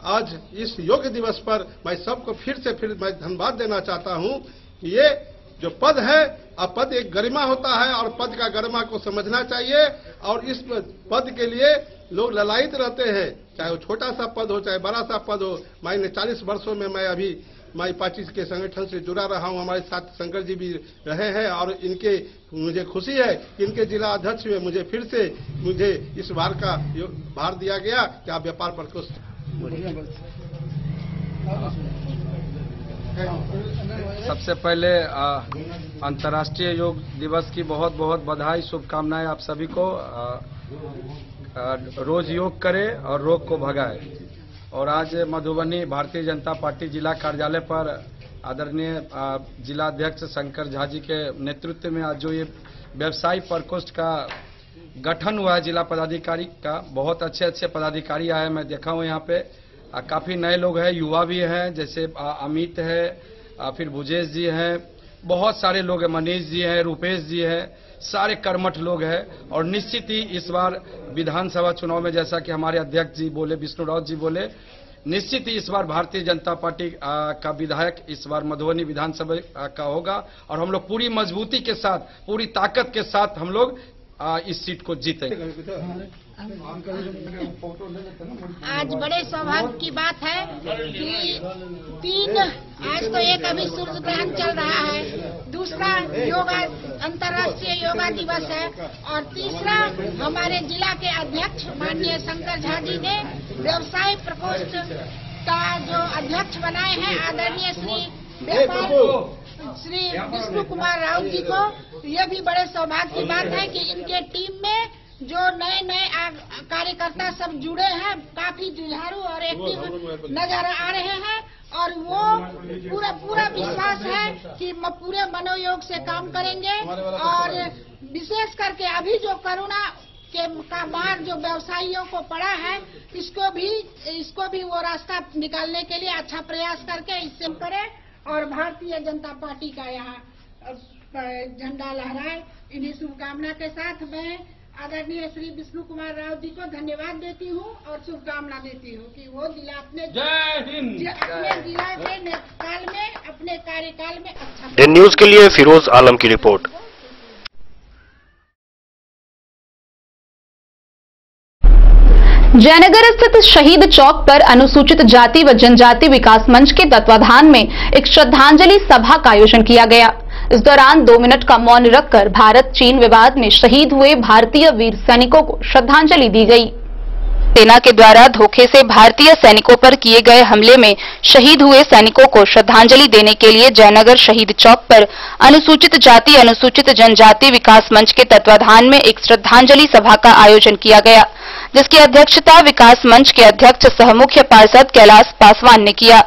आज इस योग दिवस पर मैं सबको फिर मैं धन्यवाद देना चाहता हूं कि ये जो पद है, अब पद एक गरिमा होता है और पद का गरिमा को समझना चाहिए। और इस पद के लिए लोग ललायित रहते हैं, चाहे वो छोटा सा पद हो चाहे बड़ा सा पद हो। मैंने 40 वर्षों में मैं अभी माई पार्टी के संगठन से जुड़ा रहा हूं, हमारे साथ शंकर जी भी रहे हैं और इनके मुझे खुशी है कि इनके जिला अध्यक्ष में मुझे इस बार का भार दिया गया कि आप व्यापार प्रकोष्ठ। सबसे पहले अंतर्राष्ट्रीय योग दिवस की बहुत बहुत बधाई, शुभकामनाएं आप सभी को। रोज योग करें और रोग को भगाए। और आज मधुबनी भारतीय जनता पार्टी जिला कार्यालय पर आदरणीय जिलाध्यक्ष शंकर झा जी के नेतृत्व में आज जो ये व्यवसायी प्रकोष्ठ का गठन हुआ है जिला पदाधिकारी का, बहुत अच्छे अच्छे पदाधिकारी आए। मैं देखा हूँ यहाँ पे काफी नए लोग हैं, युवा भी हैं, जैसे अमित है, फिर भुजेश जी हैं, बहुत सारे लोग हैं, मनीष जी हैं, रुपेश जी हैं, सारे कर्मठ लोग हैं। और निश्चित ही इस बार विधानसभा चुनाव में जैसा कि हमारे अध्यक्ष जी बोले, विष्णु राउत जी बोले, निश्चित ही इस बार भारतीय जनता पार्टी का विधायक इस बार मधुबनी विधानसभा का होगा। और हम लोग पूरी मजबूती के साथ, पूरी ताकत के साथ हम लोग इस सीट को जीतेंगे। आज बड़े सौभाग्य की बात है कि आज तो एक अभी सूर्य ग्रहण चल रहा है, दूसरा योगा अंतर्राष्ट्रीय योगा दिवस है और तीसरा हमारे जिला के अध्यक्ष माननीय शंकर झा जी ने व्यवसाय प्रकोष्ठ का जो अध्यक्ष बनाए हैं आदरणीय श्री व्यापार श्री विष्णु कुमार राउत जी को ये भी बड़े सौभाग्य की बात है कि इनके टीम में जो नए नए कार्यकर्ता सब जुड़े हैं, काफी जुझारू और एक्टिव नजर आ रहे हैं और वो पूरा विश्वास है कि पूरे मनोयोग से काम करेंगे। और विशेष करके अभी जो कोरोना का मार जो व्यवसायियों को पड़ा है, इसको भी वो रास्ता निकालने के लिए अच्छा प्रयास करके इससे करे और भारतीय जनता पार्टी का यहाँ झंडा लहराए। इन्हीं शुभकामना के साथ मैं आदरणीय श्री विष्णु कुमार राव जी को धन्यवाद देती हूँ और शुभकामना देती हूँ कि वो जिला अपने जिला के नेतृत्व में अपने कार्यकाल में अच्छा। इन न्यूज के लिए फिरोज आलम की रिपोर्ट। जयनगर स्थित शहीद चौक पर अनुसूचित जाति व जनजाति विकास मंच के तत्वाधान में एक श्रद्धांजलि सभा का आयोजन किया गया। इस दौरान 2 मिनट का मौन रखकर भारत चीन विवाद में शहीद हुए भारतीय वीर सैनिकों को श्रद्धांजलि दी गई। सेना के द्वारा धोखे से भारतीय सैनिकों पर किए गए हमले में शहीद हुए सैनिकों को श्रद्धांजलि देने के लिए जयनगर शहीद चौक पर अनुसूचित जाति अनुसूचित जनजाति विकास मंच के तत्वाधान में एक श्रद्धांजलि सभा का आयोजन किया गया, जिसकी अध्यक्षता विकास मंच के अध्यक्ष सह मुख्य पार्षद कैलाश पासवान ने किया।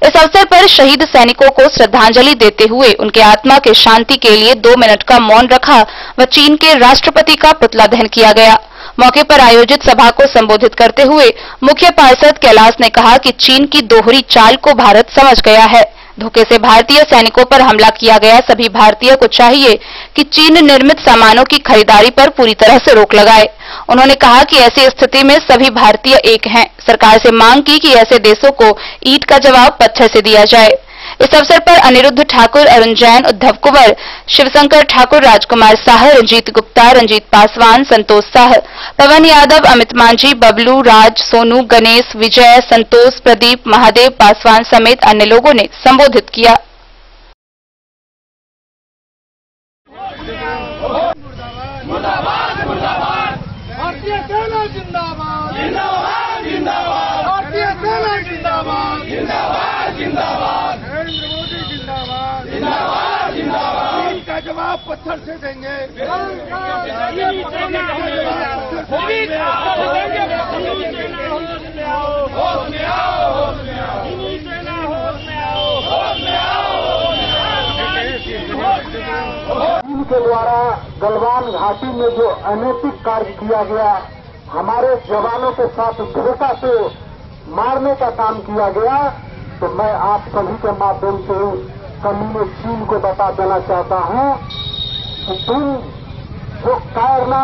इस अवसर पर शहीद सैनिकों को श्रद्धांजलि देते हुए उनके आत्मा के शांति के लिए 2 मिनट का मौन रखा व चीन के राष्ट्रपति का पुतला दहन किया गया। मौके पर आयोजित सभा को संबोधित करते हुए मुख्य पार्षद कैलाश ने कहा कि चीन की दोहरी चाल को भारत समझ गया है। धोखे से भारतीय सैनिकों पर हमला किया गया। सभी भारतीय को चाहिए कि चीन निर्मित सामानों की खरीदारी पर पूरी तरह से रोक लगाए। उन्होंने कहा कि ऐसी स्थिति में सभी भारतीय एक हैं। सरकार से मांग की कि ऐसे देशों को ईंट का जवाब पत्थर से दिया जाए। इस अवसर पर अनिरुद्ध ठाकुर, अरुण जैन, उद्धव कुंवर, शिवशंकर ठाकुर, राजकुमार साह, रंजीत गुप्ता, रंजीत पासवान, संतोष साह, पवन यादव, अमित मांझी, बबलू, राज, सोनू, गणेश, विजय, संतोष, प्रदीप, महादेव पासवान समेत अन्य लोगों ने संबोधित किया। भारतीय सेना जिंदाबाद, जिंदाबाद, जिंदाबाद। भारतीय सेना जिंदाबाद, जिंदाबाद, जिंदाबाद। नरेंद्र मोदी जिंदाबाद, जिंदाबाद, जिंदाबाद। चीन का जवाब पत्थर से देंगे। चीन के द्वारा गलवान घाटी में जो अनैतिक कार्य किया गया, हमारे जवानों के साथ धोखा से मारने का काम किया गया, तो मैं आप सभी के माध्यम से कमीने चीन को बता देना चाहता हूं कि तुम जो कायरना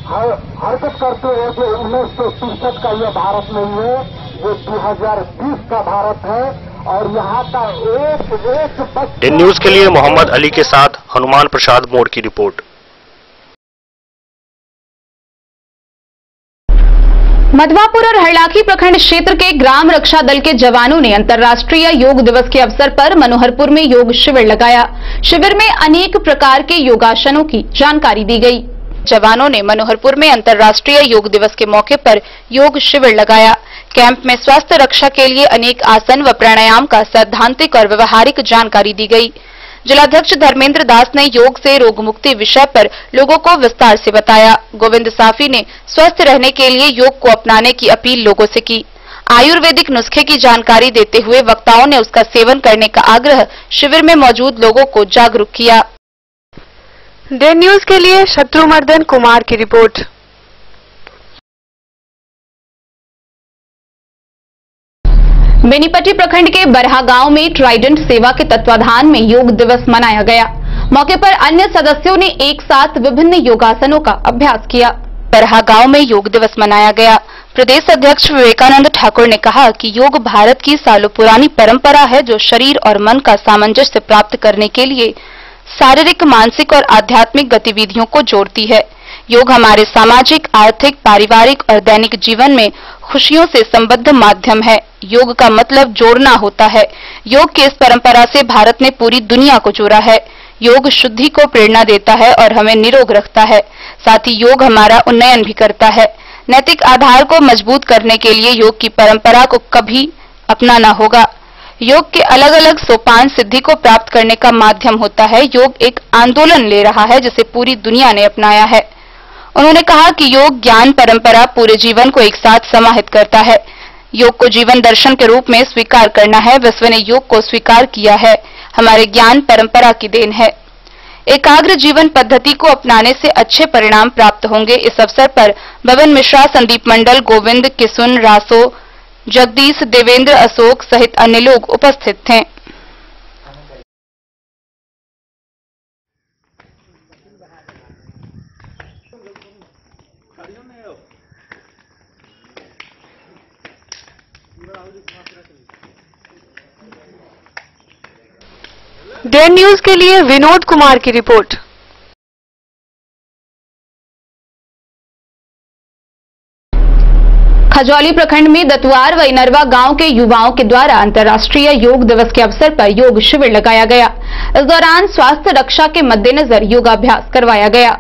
हरकत करते हो, जो 1963 का यह भारत नहीं है, ये 2020 का भारत है और यहाँ का एक इन न्यूज के लिए मोहम्मद अली के साथ हनुमान प्रसाद मोड़ की रिपोर्ट। मधवापुर और हरलाखी प्रखंड क्षेत्र के ग्राम रक्षा दल के जवानों ने अंतर्राष्ट्रीय योग दिवस के अवसर पर मनोहरपुर में योग शिविर लगाया। शिविर में अनेक प्रकार के योगासनों की जानकारी दी गई। जवानों ने मनोहरपुर में अंतर्राष्ट्रीय योग दिवस के मौके पर योग शिविर लगाया। कैंप में स्वास्थ्य रक्षा के लिए अनेक आसन व प्राणायाम का सैद्धांतिक और व्यवहारिक जानकारी दी गई। जिलाध्यक्ष धर्मेंद्र दास ने योग से रोग मुक्ति विषय पर लोगों को विस्तार से बताया। गोविंद साफी ने स्वस्थ रहने के लिए योग को अपनाने की अपील लोगों से की। आयुर्वेदिक नुस्खे की जानकारी देते हुए वक्ताओं ने उसका सेवन करने का आग्रह शिविर में मौजूद लोगों को जागरूक किया। डे न्यूज के लिए शत्रुमर्दन कुमार की रिपोर्ट। बेनीपट्टी प्रखंड के बरहा गांव में ट्राइडेंट सेवा के तत्वाधान में योग दिवस मनाया गया। मौके पर अन्य सदस्यों ने एक साथ विभिन्न योगासनों का अभ्यास किया। बरहा गांव में योग दिवस मनाया गया। प्रदेश अध्यक्ष विवेकानंद ठाकुर ने कहा कि योग भारत की सालों पुरानी परंपरा है, जो शरीर और मन का सामंजस्य प्राप्त करने के लिए शारीरिक, मानसिक और आध्यात्मिक गतिविधियों को जोड़ती है। योग हमारे सामाजिक, आर्थिक, पारिवारिक और दैनिक जीवन में खुशियों से संबद्ध माध्यम है। योग का मतलब जोड़ना होता है। योग की इस परंपरा से भारत ने पूरी दुनिया को जोड़ा है। योग शुद्धि को प्रेरणा देता है और हमें निरोग रखता है। साथ ही योग हमारा उन्नयन भी करता है। नैतिक आधार को मजबूत करने के लिए योग की परंपरा को कभी अपनाना होगा। योग के अलग अलग सोपान सिद्धि को प्राप्त करने का माध्यम होता है। योग एक आंदोलन ले रहा है जिसे पूरी दुनिया ने अपनाया है। उन्होंने कहा कि योग ज्ञान परंपरा पूरे जीवन को एक साथ समाहित करता है। योग को जीवन दर्शन के रूप में स्वीकार करना है। विश्व ने योग को स्वीकार किया है, हमारे ज्ञान परंपरा की देन है। एकाग्र जीवन पद्धति को अपनाने से अच्छे परिणाम प्राप्त होंगे। इस अवसर पर बबन मिश्रा, संदीप मंडल, गोविंद, किसुन, रासो, जगदीश, देवेंद्र, अशोक सहित अन्य लोग उपस्थित थे। डेन न्यूज के लिए विनोद कुमार की रिपोर्ट। खजौली प्रखंड में दतवार व इनरवा गांव के युवाओं के द्वारा अंतर्राष्ट्रीय योग दिवस के अवसर पर योग शिविर लगाया गया। इस दौरान स्वास्थ्य रक्षा के मद्देनजर योगाभ्यास करवाया गया।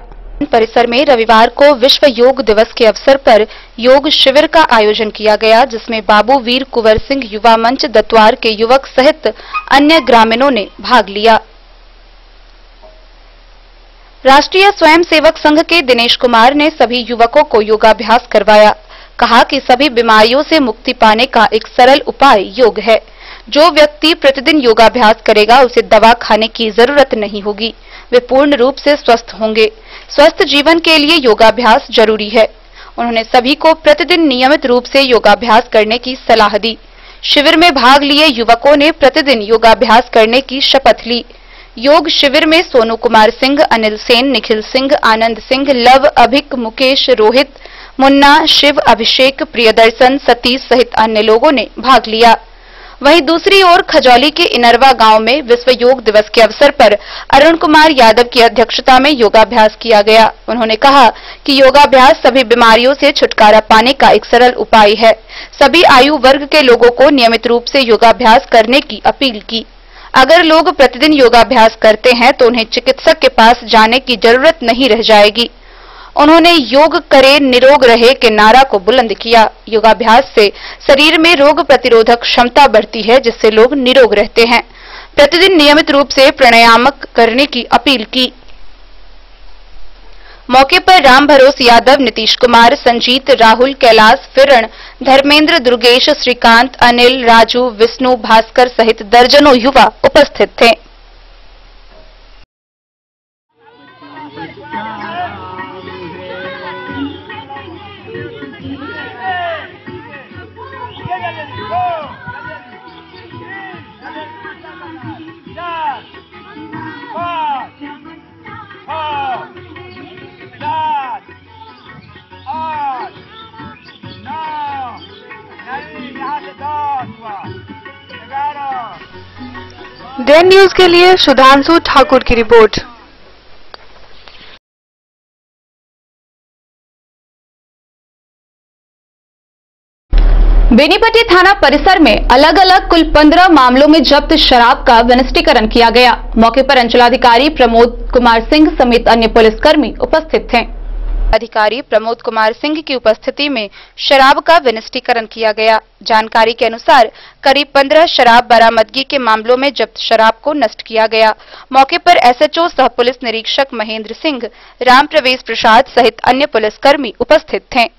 परिसर में रविवार को विश्व योग दिवस के अवसर पर योग शिविर का आयोजन किया गया, जिसमें बाबू वीर कुंवर सिंह युवा मंच दतवार के युवक सहित अन्य ग्रामीणों ने भाग लिया। राष्ट्रीय स्वयंसेवक संघ के दिनेश कुमार ने सभी युवकों को योगाभ्यास करवाया। कहा कि सभी बीमारियों से मुक्ति पाने का एक सरल उपाय योग है। जो व्यक्ति प्रतिदिन योगाभ्यास करेगा उसे दवा खाने की जरूरत नहीं होगी, वे पूर्ण रूप से स्वस्थ होंगे। स्वस्थ जीवन के लिए योगाभ्यास जरूरी है। उन्होंने सभी को प्रतिदिन नियमित रूप से योगाभ्यास करने की सलाह दी। शिविर में भाग लिए युवकों ने प्रतिदिन योगाभ्यास करने की शपथ ली। योग शिविर में सोनू कुमार सिंह, अनिल सेन, निखिल सिंह, आनंद सिंह, लव, अभिक, मुकेश, रोहित, मुन्ना, शिव, अभिषेक, प्रियदर्शन, सतीश सहित अन्य लोगों ने भाग लिया। वहीं दूसरी ओर खजौली के इनरवा गांव में विश्व योग दिवस के अवसर पर अरुण कुमार यादव की अध्यक्षता में योगाभ्यास किया गया। उन्होंने कहा कि योगाभ्यास सभी बीमारियों से छुटकारा पाने का एक सरल उपाय है। सभी आयु वर्ग के लोगों को नियमित रूप से योगाभ्यास करने की अपील की। अगर लोग प्रतिदिन योगाभ्यास करते हैं तो उन्हें चिकित्सक के पास जाने की जरूरत नहीं रह जाएगी। उन्होंने योग करे निरोग रहे के नारा को बुलंद किया। योगाभ्यास से शरीर में रोग प्रतिरोधक क्षमता बढ़ती है, जिससे लोग निरोग रहते हैं। प्रतिदिन नियमित रूप से प्राणायाम करने की अपील की। मौके पर राम भरोस यादव, नीतीश कुमार, संजीत, राहुल, कैलाश, फिरण, धर्मेंद्र, दुर्गेश, श्रीकांत, अनिल, राजू, विष्णु, भास्कर सहित दर्जनों युवा उपस्थित थे। डेन न्यूज के लिए सुधांशु ठाकुर की रिपोर्ट। बेनीपट्टी थाना परिसर में अलग अलग कुल 15 मामलों में जब्त शराब का विनिष्टीकरण किया गया। मौके पर अंचलाधिकारी प्रमोद कुमार सिंह समेत अन्य पुलिसकर्मी उपस्थित थे। अधिकारी प्रमोद कुमार सिंह की उपस्थिति में शराब का विनिष्टीकरण किया गया। जानकारी के अनुसार करीब 15 शराब बरामदगी के मामलों में जब्त शराब को नष्ट किया गया। मौके पर एसएचओ सह पुलिस निरीक्षक महेंद्र सिंह, राम प्रवेश प्रसाद सहित अन्य पुलिसकर्मी उपस्थित थे।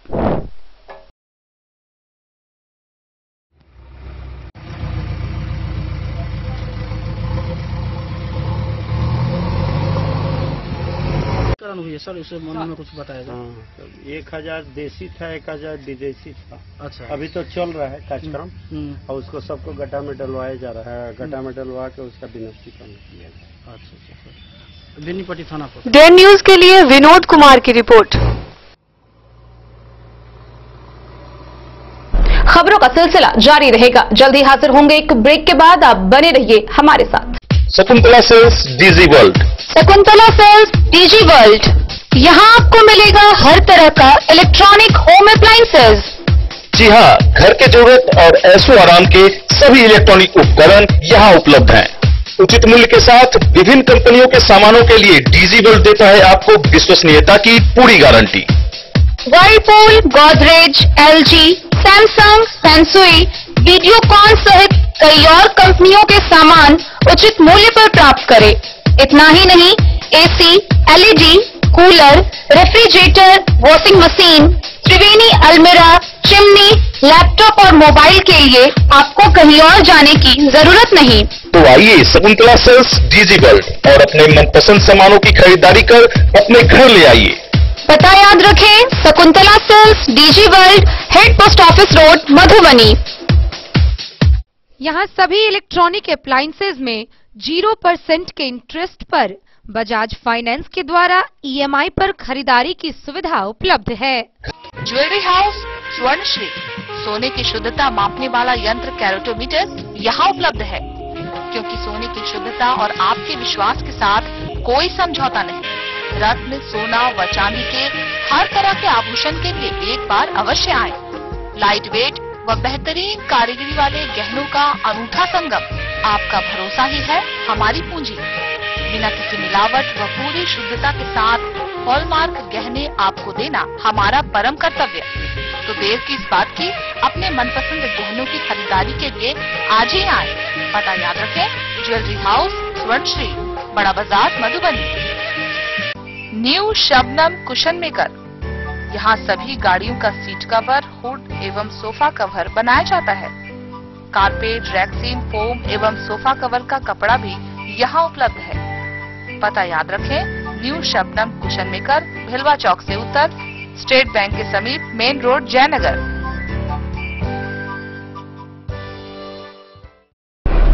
हुई है सर, उसे मन में कुछ बताया जाए। 1000 देसी था, 1000 विदेशी था। अच्छा, अभी तो चल रहा है कार्यक्रम और उसको सबको गड्ढा में डलवाया जा रहा है। गड्ढा में डलवा के उसका विनिष्टीकरण किया जाए। अच्छा, बेनीपट्टी थाना पर। डेन न्यूज के लिए विनोद कुमार की रिपोर्ट। खबरों का सिलसिला जारी रहेगा। जल्दी हाजिर होंगे एक ब्रेक के बाद। आप बने रहिए हमारे साथ। Shakuntala sales digi world. Shakuntala sales digi world, यहाँ आपको मिलेगा हर तरह का इलेक्ट्रॉनिक होम अप्लायंसेज। जी हाँ, घर के जरूरत और ऐशो आराम के सभी इलेक्ट्रॉनिक उपकरण यहाँ उपलब्ध हैं। उचित मूल्य के साथ विभिन्न कंपनियों के सामानों के लिए डीजी वर्ल्ड देता है आपको विश्वसनीयता की पूरी guarantee. Whirlpool, Godrej, LG, Samsung, Sansui, Videocon सहित कई और कंपनियों के सामान उचित मूल्य पर प्राप्त करें। इतना ही नहीं, AC, LED, cooler, refrigerator, washing machine, Triveni अलमीरा, चिमनी, लैपटॉप और मोबाइल के लिए आपको कहीं और जाने की जरूरत नहीं। तो आइए शकुंतला सेल्स डीजी वर्ल्ड और अपने मनपसंद सामानों की खरीदारी कर अपने घर ले आइए। पता याद रखें, Shakuntala sales digi world, head post office road, Madhubani. यहाँ सभी इलेक्ट्रॉनिक अप्लायंसेज में 0% के इंटरेस्ट पर बजाज फाइनेंस के द्वारा ईएमआई पर खरीदारी की सुविधा उपलब्ध है। ज्वेलरी हाउस स्वर्णश्री, सोने की शुद्धता मापने वाला यंत्र कैरेटोमीटर यहाँ उपलब्ध है, क्योंकि सोने की शुद्धता और आपके विश्वास के साथ कोई समझौता नहीं। रत्न, सोना व चांदी के हर तरह के आभूषण के लिए एक बार अवश्य आएं। लाइट वेट व बेहतरीन कारीगरी वाले गहनों का अनूठा संगम, आपका भरोसा ही है हमारी पूंजी। बिना किसी मिलावट व पूरी शुद्धता के साथ हॉलमार्क गहने आपको देना हमारा परम कर्तव्य। तो देर किस बात की, अपने मनपसंद गहनों की खरीदारी के लिए आज ही आए। पता याद रखें, ज्वेलरी हाउस स्वर्णश्री, बड़ा बाजार, Madhubani. New Shabnam cushion maker, यहाँ सभी गाड़ियों का सीट कवर, हुड एवं सोफा कवर बनाया जाता है। कारपेट, रैक्सीन, फोम एवं सोफा कवर का कपड़ा भी यहाँ उपलब्ध है। पता याद रखें, न्यू शबनम कुशन मेकर, भिलवा चौक से उत्तर, स्टेट बैंक के समीप, मेन रोड, जयनगर।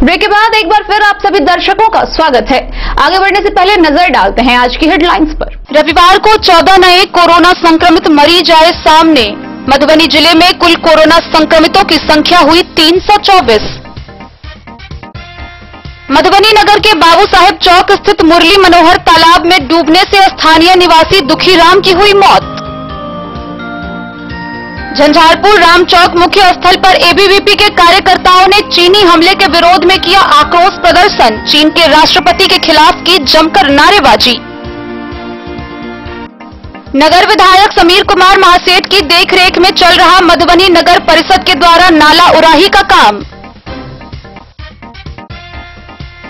ब्रेक के बाद एक बार फिर आप सभी दर्शकों का स्वागत है। आगे बढ़ने से पहले नजर डालते हैं आज की हेडलाइंस पर। रविवार को 14 नए कोरोना संक्रमित मरीज आए सामने। मधुबनी जिले में कुल कोरोना संक्रमितों की संख्या हुई 324। मधुबनी नगर के बाबू साहेब चौक स्थित मुरली मनोहर तालाब में डूबने से स्थानीय निवासी दुखीराम की हुई मौत। झंझारपुर राम चौक मुख्य स्थल पर एबीवीपी के कार्यकर्ताओं ने चीनी हमले के विरोध में किया आक्रोश प्रदर्शन। चीन के राष्ट्रपति के खिलाफ की जमकर नारेबाजी। नगर विधायक समीर कुमार महासेठ की देखरेख में चल रहा मधुबनी नगर परिषद के द्वारा नाला उराही का काम।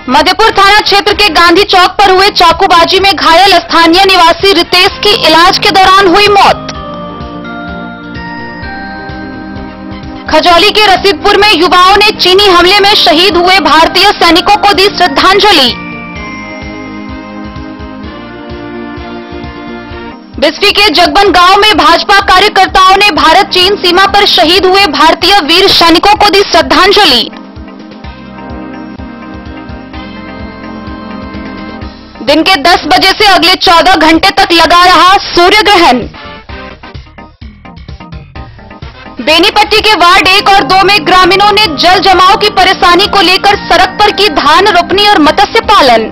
मधेपुर थाना क्षेत्र के गांधी चौक पर हुए चाकूबाजी में घायल स्थानीय निवासी रितेश की इलाज के दौरान हुई मौत। खजौली के रसीदपुर में युवाओं ने चीनी हमले में शहीद हुए भारतीय सैनिकों को दी श्रद्धांजलि। बिस्फी के जगबन गांव में भाजपा कार्यकर्ताओं ने भारत चीन सीमा पर शहीद हुए भारतीय वीर सैनिकों को दी श्रद्धांजलि। दिन के 10 बजे से अगले 14 घंटे तक लगा रहा सूर्य ग्रहण। बेनीपट्टी के वार्ड 1 और 2 में ग्रामीणों ने जल जमाव की परेशानी को लेकर सड़क पर की धान रोपनी और मत्स्य पालन।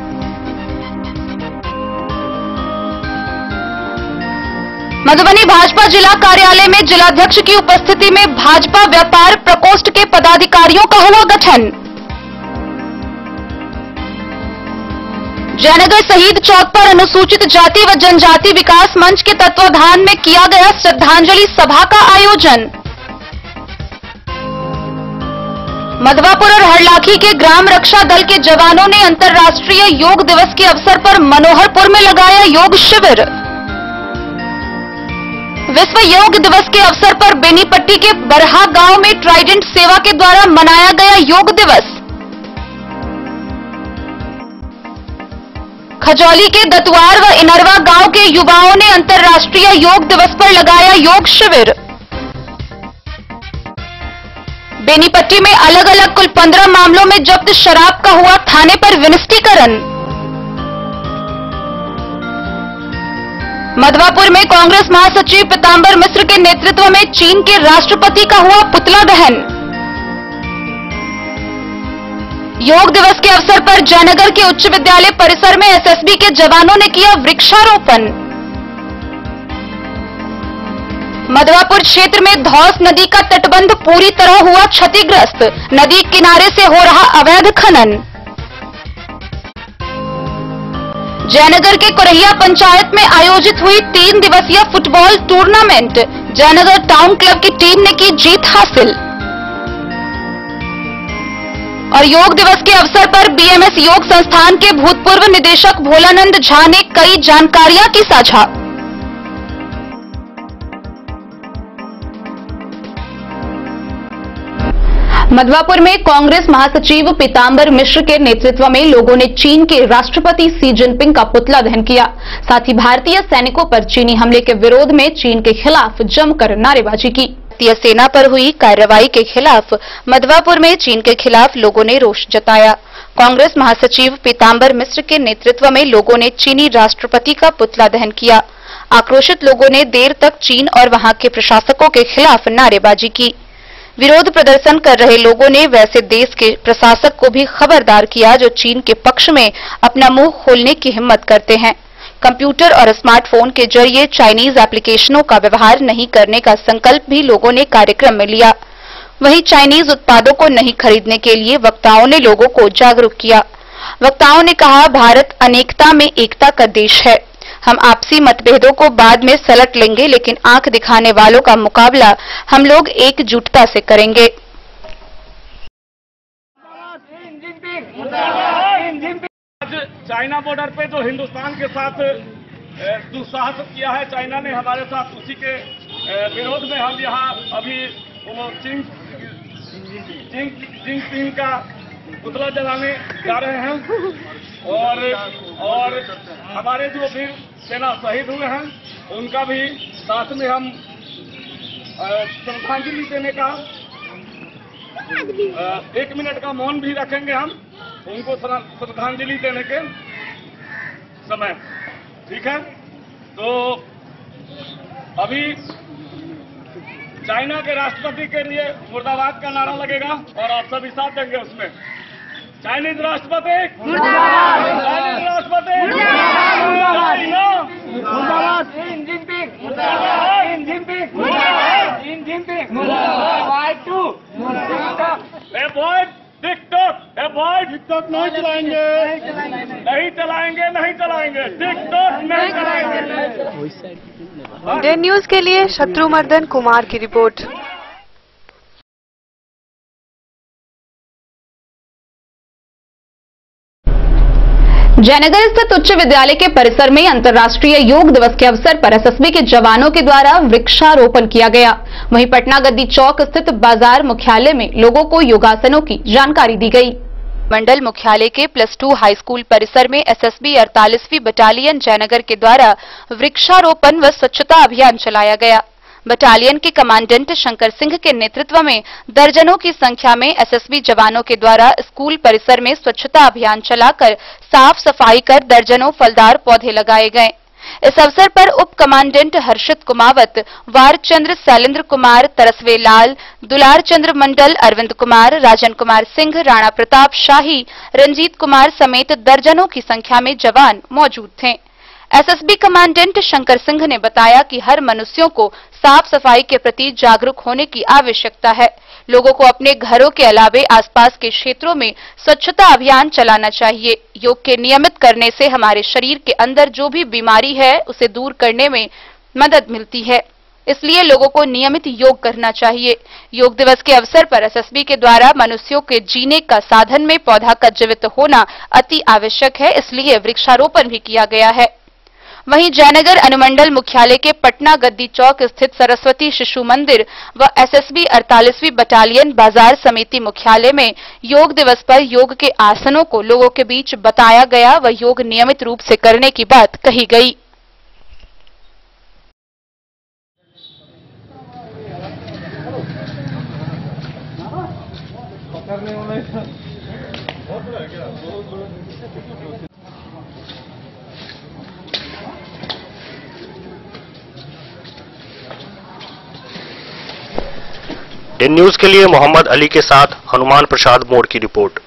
मधुबनी भाजपा जिला कार्यालय में जिलाध्यक्ष की उपस्थिति में भाजपा व्यापार प्रकोष्ठ के पदाधिकारियों का हुआ गठन। जयनगर शहीद चौक पर अनुसूचित जाति व जनजाति विकास मंच के तत्वाधान में किया गया श्रद्धांजलि सभा का आयोजन। मधवापुर और हरलाखी के ग्राम रक्षा दल के जवानों ने अंतर्राष्ट्रीय योग दिवस के अवसर पर मनोहरपुर में लगाया योग शिविर। विश्व योग दिवस के अवसर पर बेनीपट्टी के बरहा गांव में ट्राइडेंट सेवा के द्वारा मनाया गया योग दिवस। खजौली के दतवार व इनरवा गांव के युवाओं ने अंतर्राष्ट्रीय योग दिवस पर लगाया योग शिविर। बेनीपट्टी में अलग अलग कुल 15 मामलों में जब्त शराब का हुआ थाने पर विनिष्टीकरण। मधवापुर में कांग्रेस महासचिव पीताम्बर मिश्र के नेतृत्व में चीन के राष्ट्रपति का हुआ पुतला दहन। योग दिवस के अवसर पर जयनगर के उच्च विद्यालय परिसर में एसएसबी के जवानों ने किया वृक्षारोपण। मधवापुर क्षेत्र में धौस नदी का तटबंध पूरी तरह हुआ क्षतिग्रस्त। नदी किनारे से हो रहा अवैध खनन। जयनगर के कोरहिया पंचायत में आयोजित हुई 3 दिवसीय football tournament. Jaynagar town club की टीम ने की जीत हासिल। और योग दिवस के अवसर पर बीएमएस योग संस्थान के भूतपूर्व निदेशक भोलानंद झा ने कई जानकारियां की साझा। मधवापुर में कांग्रेस महासचिव पीतांबर मिश्र के नेतृत्व में लोगों ने चीन के राष्ट्रपति सी जिनपिंग का पुतला दहन किया। साथ ही भारतीय सैनिकों पर चीनी हमले के विरोध में चीन के खिलाफ जमकर नारेबाजी की। भारतीय सेना पर हुई कार्रवाई के खिलाफ मधवापुर में चीन के खिलाफ लोगों ने रोष जताया। कांग्रेस महासचिव पीतांबर मिश्र के नेतृत्व में लोगों ने चीनी राष्ट्रपति का पुतला दहन किया। आक्रोशित लोगों ने देर तक चीन और वहां के प्रशासकों के खिलाफ नारेबाजी की। विरोध प्रदर्शन कर रहे लोगों ने वैसे देश के प्रशासक को भी खबरदार किया जो चीन के पक्ष में अपना मुंह खोलने की हिम्मत करते हैं। कंप्यूटर और स्मार्टफोन के जरिए चाइनीज एप्लीकेशनों का व्यवहार नहीं करने का संकल्प भी लोगों ने कार्यक्रम में लिया। वहीं चाइनीज उत्पादों को नहीं खरीदने के लिए वक्ताओं ने लोगों को जागरूक किया। वक्ताओं ने कहा, भारत अनेकता में एकता का देश है। हम आपसी मतभेदों को बाद में सलट लेंगे, लेकिन आंख दिखाने वालों का मुकाबला हम लोग एकजुटता से करेंगे। आज चाइना बॉर्डर पे जो हिंदुस्तान के साथ दुस्साहस किया है चाइना ने हमारे साथ, उसी के विरोध में हम यहाँ अभी जिनपिंग का पुतला जलाने जा रहे हैं और हमारे जो वीर सेना शहीद हुए हैं उनका भी साथ में हम श्रद्धांजलि देने का 1 मिनट का मौन भी रखेंगे हम उनको श्रद्धांजलि देने के समय। ठीक है, तो अभी चाइना के राष्ट्रपति के लिए मुर्दाबाद का नारा लगेगा और आप सभी साथ देंगे उसमें। चाइनीज राष्ट्रपति, चाइनीज राष्ट्रपति, टिकटॉक नहीं चलाएंगे, नहीं चलाएंगे, नहीं चलाएंगे, टिकटॉक नहीं चलाएंगे। इंडियन न्यूज के लिए शत्रुमर्दन कुमार की रिपोर्ट। जयनगर स्थित उच्च विद्यालय के परिसर में अंतर्राष्ट्रीय योग दिवस के अवसर पर एसएसबी के जवानों के द्वारा वृक्षारोपण किया गया। वहीं पटना गद्दी चौक स्थित बाजार मुख्यालय में लोगों को योगासनों की जानकारी दी गई। मंडल मुख्यालय के +2 हाई स्कूल परिसर में एसएसबी 48वीं बटालियन जयनगर के द्वारा वृक्षारोपण व स्वच्छता अभियान चलाया गया। बटालियन के कमांडेंट शंकर सिंह के नेतृत्व में दर्जनों की संख्या में एसएसबी जवानों के द्वारा स्कूल परिसर में स्वच्छता अभियान चलाकर साफ सफाई कर दर्जनों फलदार पौधे लगाए गए। इस अवसर पर उप कमांडेंट हर्षित कुमावत, वारचंद्र, शैलेंद्र कुमार, तरसवे लाल, दुलार चंद्र मंडल, अरविंद कुमार, राजन कुमार सिंह, राणा प्रताप शाही, रंजीत कुमार समेत दर्जनों की संख्या में जवान मौजूद थे। एसएसबी कमांडेंट शंकर सिंह ने बताया कि हर मनुष्यों को साफ सफाई के प्रति जागरूक होने की आवश्यकता है। लोगों को अपने घरों के अलावे आसपास के क्षेत्रों में स्वच्छता अभियान चलाना चाहिए। योग के नियमित करने से हमारे शरीर के अंदर जो भी बीमारी है उसे दूर करने में मदद मिलती है, इसलिए लोगों को नियमित योग करना चाहिए। योग दिवस के अवसर पर एसएसबी के द्वारा मनुष्यों के जीने का साधन में पौधा का जीवित होना अति आवश्यक है, इसलिए वृक्षारोपण भी किया गया है। वहीं जयनगर अनुमंडल मुख्यालय के पटना गद्दी चौक स्थित सरस्वती शिशु मंदिर व एसएसबी 48वीं बटालियन बाजार समिति मुख्यालय में योग दिवस पर योग के आसनों को लोगों के बीच बताया गया व योग नियमित रूप से करने की बात कही गई। इन न्यूज के लिए मोहम्मद अली के साथ हनुमान प्रसाद मोड़ की रिपोर्ट।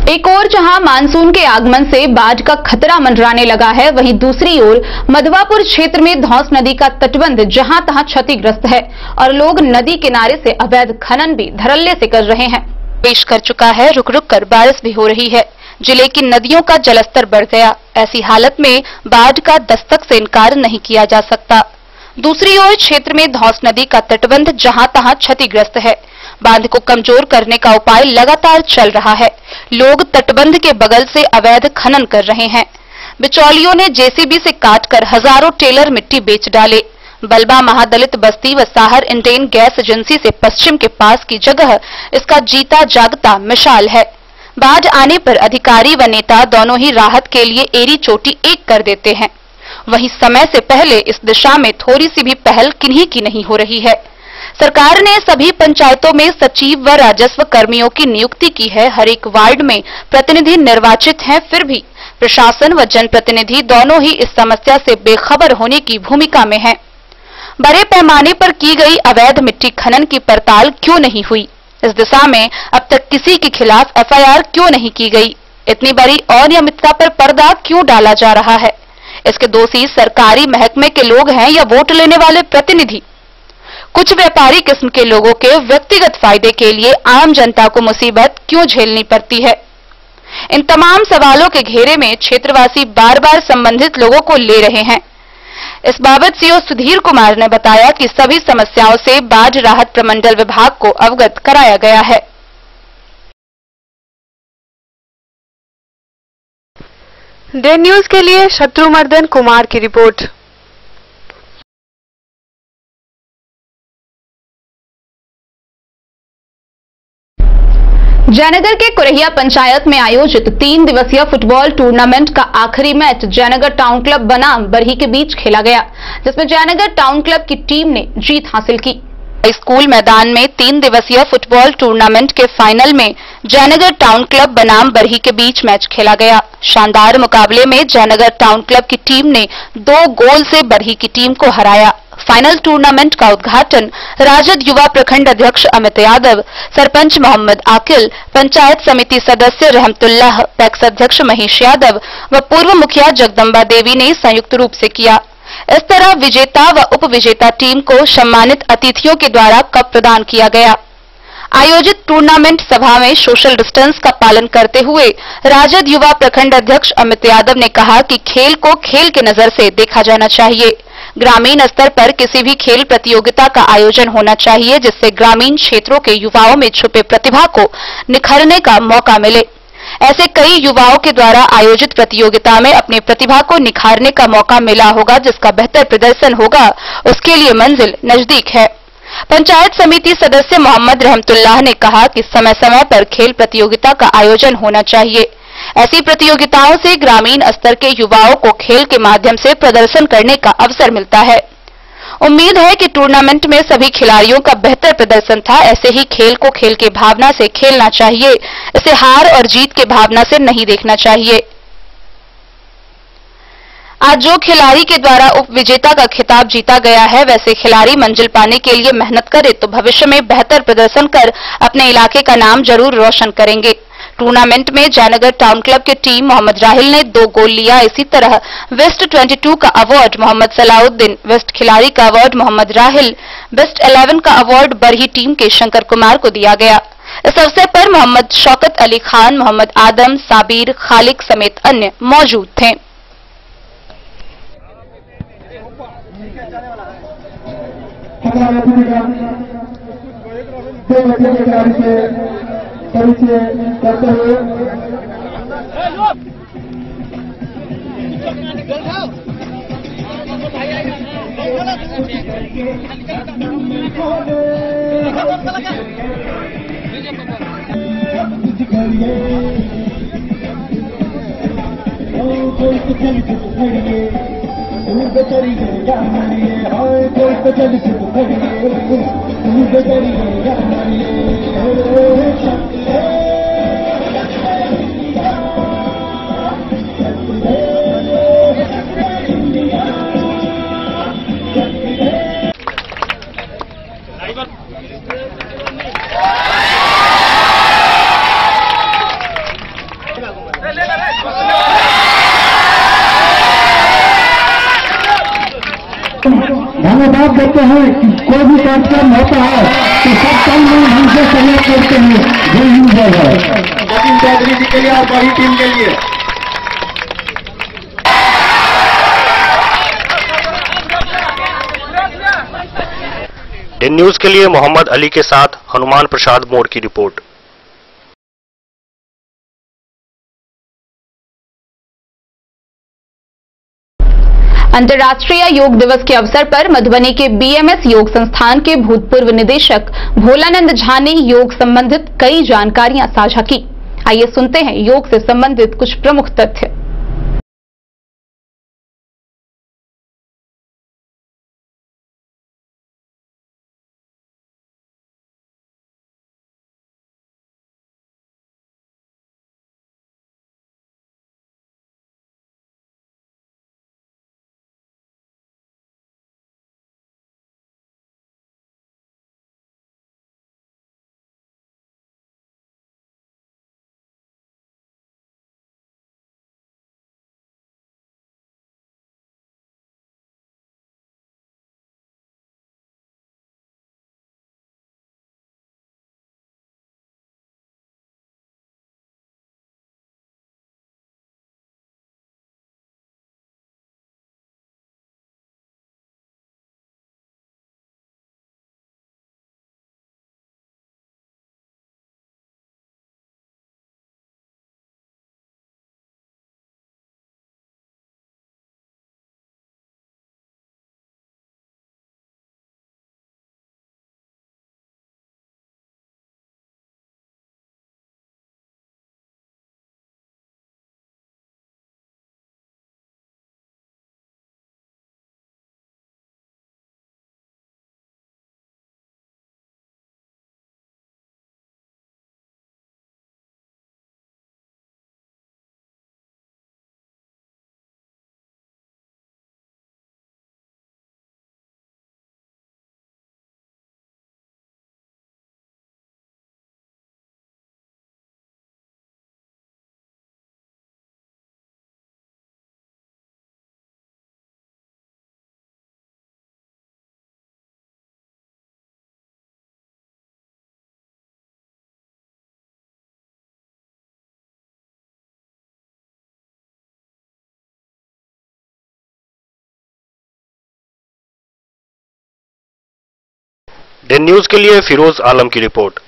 एक ओर जहां मानसून के आगमन से बाढ़ का खतरा मंडराने लगा है, वहीं दूसरी ओर मधवापुर क्षेत्र में धौंस नदी का तटबंध जहां तहां क्षतिग्रस्त है और लोग नदी किनारे से अवैध खनन भी धड़ल्ले से कर रहे हैं। पेश कर चुका है, रुक रुक कर बारिश भी हो रही है। जिले की नदियों का जलस्तर बढ़ गया। ऐसी हालत में बाढ़ का दस्तक से इनकार नहीं किया जा सकता। दूसरी ओर क्षेत्र में धौंस नदी का तटबंध जहां तहां क्षतिग्रस्त है। बांध को कमजोर करने का उपाय लगातार चल रहा है। लोग तटबंध के बगल से अवैध खनन कर रहे हैं। बिचौलियों ने जेसीबी से काटकर हजारों टेलर मिट्टी बेच डाले। बलबा महादलित बस्ती व साहर इंडेन गैस एजेंसी से पश्चिम के पास की जगह इसका जीता जागता मिसाल है। बाढ़ आने पर अधिकारी व नेता दोनों ही राहत के लिए एड़ी चोटी एक कर देते हैं। वहीं समय से पहले इस दिशा में थोड़ी सी भी पहल किन्हीं की नहीं हो रही है। सरकार ने सभी पंचायतों में सचिव व राजस्व कर्मियों की नियुक्ति की है। हर एक वार्ड में प्रतिनिधि निर्वाचित हैं, फिर भी प्रशासन व जनप्रतिनिधि दोनों ही इस समस्या से बेखबर होने की भूमिका में हैं। बड़े पैमाने पर की गई अवैध मिट्टी खनन की पड़ताल क्यों नहीं हुई? इस दिशा में अब तक किसी के खिलाफ एफआईआर क्यों नहीं की गई? इतनी बड़ी अनियमितता पर पर्दा क्यों डाला जा रहा है? इसके दोषी सरकारी महकमे के लोग हैं या वोट लेने वाले प्रतिनिधि? कुछ व्यापारी किस्म के लोगों के व्यक्तिगत फायदे के लिए आम जनता को मुसीबत क्यों झेलनी पड़ती है? इन तमाम सवालों के घेरे में क्षेत्रवासी बार बार संबंधित लोगों को ले रहे हैं। इस बाबत सीओ सुधीर कुमार ने बताया कि सभी समस्याओं से बाढ़ राहत प्रमंडल विभाग को अवगत कराया गया है। डे न्यूज के लिए शत्रुमर्दन कुमार की रिपोर्ट। जयनगर के कुरहिया पंचायत में आयोजित 3 दिवसीय फुटबॉल टूर्नामेंट का आखिरी मैच जयनगर टाउन क्लब बनाम बरही के बीच खेला गया, जिसमें जयनगर टाउन क्लब की टीम ने जीत हासिल की। स्कूल मैदान में 3 दिवसीय फुटबॉल टूर्नामेंट के फाइनल में जयनगर टाउन क्लब बनाम बरही के बीच मैच खेला गया। शानदार मुकाबले में जयनगर टाउन क्लब की टीम ने 2 गोल से बरही की टीम को हराया। फाइनल टूर्नामेंट का उद्घाटन राजद युवा प्रखंड अध्यक्ष अमित यादव, सरपंच मोहम्मद आकिल, पंचायत समिति सदस्य रहमतुल्लाह, पैक्स अध्यक्ष महेश यादव व पूर्व मुखिया जगदम्बा देवी ने संयुक्त रूप से किया। इस तरह विजेता व उप विजेता टीम को सम्मानित अतिथियों के द्वारा कप प्रदान किया गया। आयोजित टूर्नामेंट सभा में सोशल डिस्टेंस का पालन करते हुए राजद युवा प्रखंड अध्यक्ष अमित यादव ने कहा कि खेल को खेल के नजर से देखा जाना चाहिए। ग्रामीण स्तर पर किसी भी खेल प्रतियोगिता का आयोजन होना चाहिए, जिससे ग्रामीण क्षेत्रों के युवाओं में छुपे प्रतिभा को निखरने का मौका मिले। ऐसे कई युवाओं के द्वारा आयोजित प्रतियोगिता में अपनी प्रतिभा को निखारने का मौका मिला होगा, जिसका बेहतर प्रदर्शन होगा उसके लिए मंजिल नजदीक है। पंचायत समिति सदस्य मोहम्मद रहमतुल्लाह ने कहा कि समय समय पर खेल प्रतियोगिता का आयोजन होना चाहिए। ऐसी प्रतियोगिताओं से ग्रामीण स्तर के युवाओं को खेल के माध्यम से प्रदर्शन करने का अवसर मिलता है। उम्मीद है कि टूर्नामेंट में सभी खिलाड़ियों का बेहतर प्रदर्शन था। ऐसे ही खेल को खेल के भावना से खेलना चाहिए, इसे हार और जीत के भावना से नहीं देखना चाहिए। आज जो खिलाड़ी के द्वारा उप विजेता का खिताब जीता गया है, वैसे खिलाड़ी मंजिल पाने के लिए मेहनत करे तो भविष्य में बेहतर प्रदर्शन कर अपने इलाके का नाम जरूर रोशन करेंगे। टूर्नामेंट में जयनगर टाउन क्लब की टीम मोहम्मद राहिल ने 2 गोल लिया। इसी तरह वेस्ट 22 का अवार्ड मोहम्मद सलाउद्दीन, वेस्ट खिलाड़ी का अवार्ड मोहम्मद राहिल, बेस्ट 11 का अवार्ड बरही टीम के शंकर कुमार को दिया गया। इस अवसर पर मोहम्मद शौकत अली खान, मोहम्मद आदम, साबिर, खालिक समेत अन्य मौजूद थे। परिचय करते हुए धन्यवाद देते हैं कि कोई भी कार्यक्रम होता है तो सब कल में हमसे सहयोग करते हैं। जय हिंद जय भारत। जतिन चौधरी जी के लिए और बड़ी टीम के लिए दिन न्यूज के लिए मोहम्मद अली के साथ हनुमान प्रसाद मोड़ की रिपोर्ट। अंतर्राष्ट्रीय योग दिवस के अवसर पर मधुबनी के बीएमएस योग संस्थान के भूतपूर्व निदेशक भोलानंद झा ने योग संबंधित कई जानकारियां साझा की। आइए सुनते हैं योग से संबंधित कुछ प्रमुख तथ्य। दिन न्यूज के लिए फिरोज आलम की रिपोर्ट।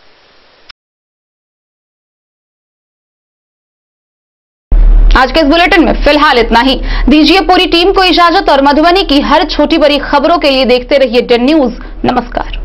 आज के इस बुलेटिन में फिलहाल इतना ही। दीजिए पूरी टीम को इजाजत और मधुबनी की हर छोटी बड़ी खबरों के लिए देखते रहिए दिन न्यूज। नमस्कार।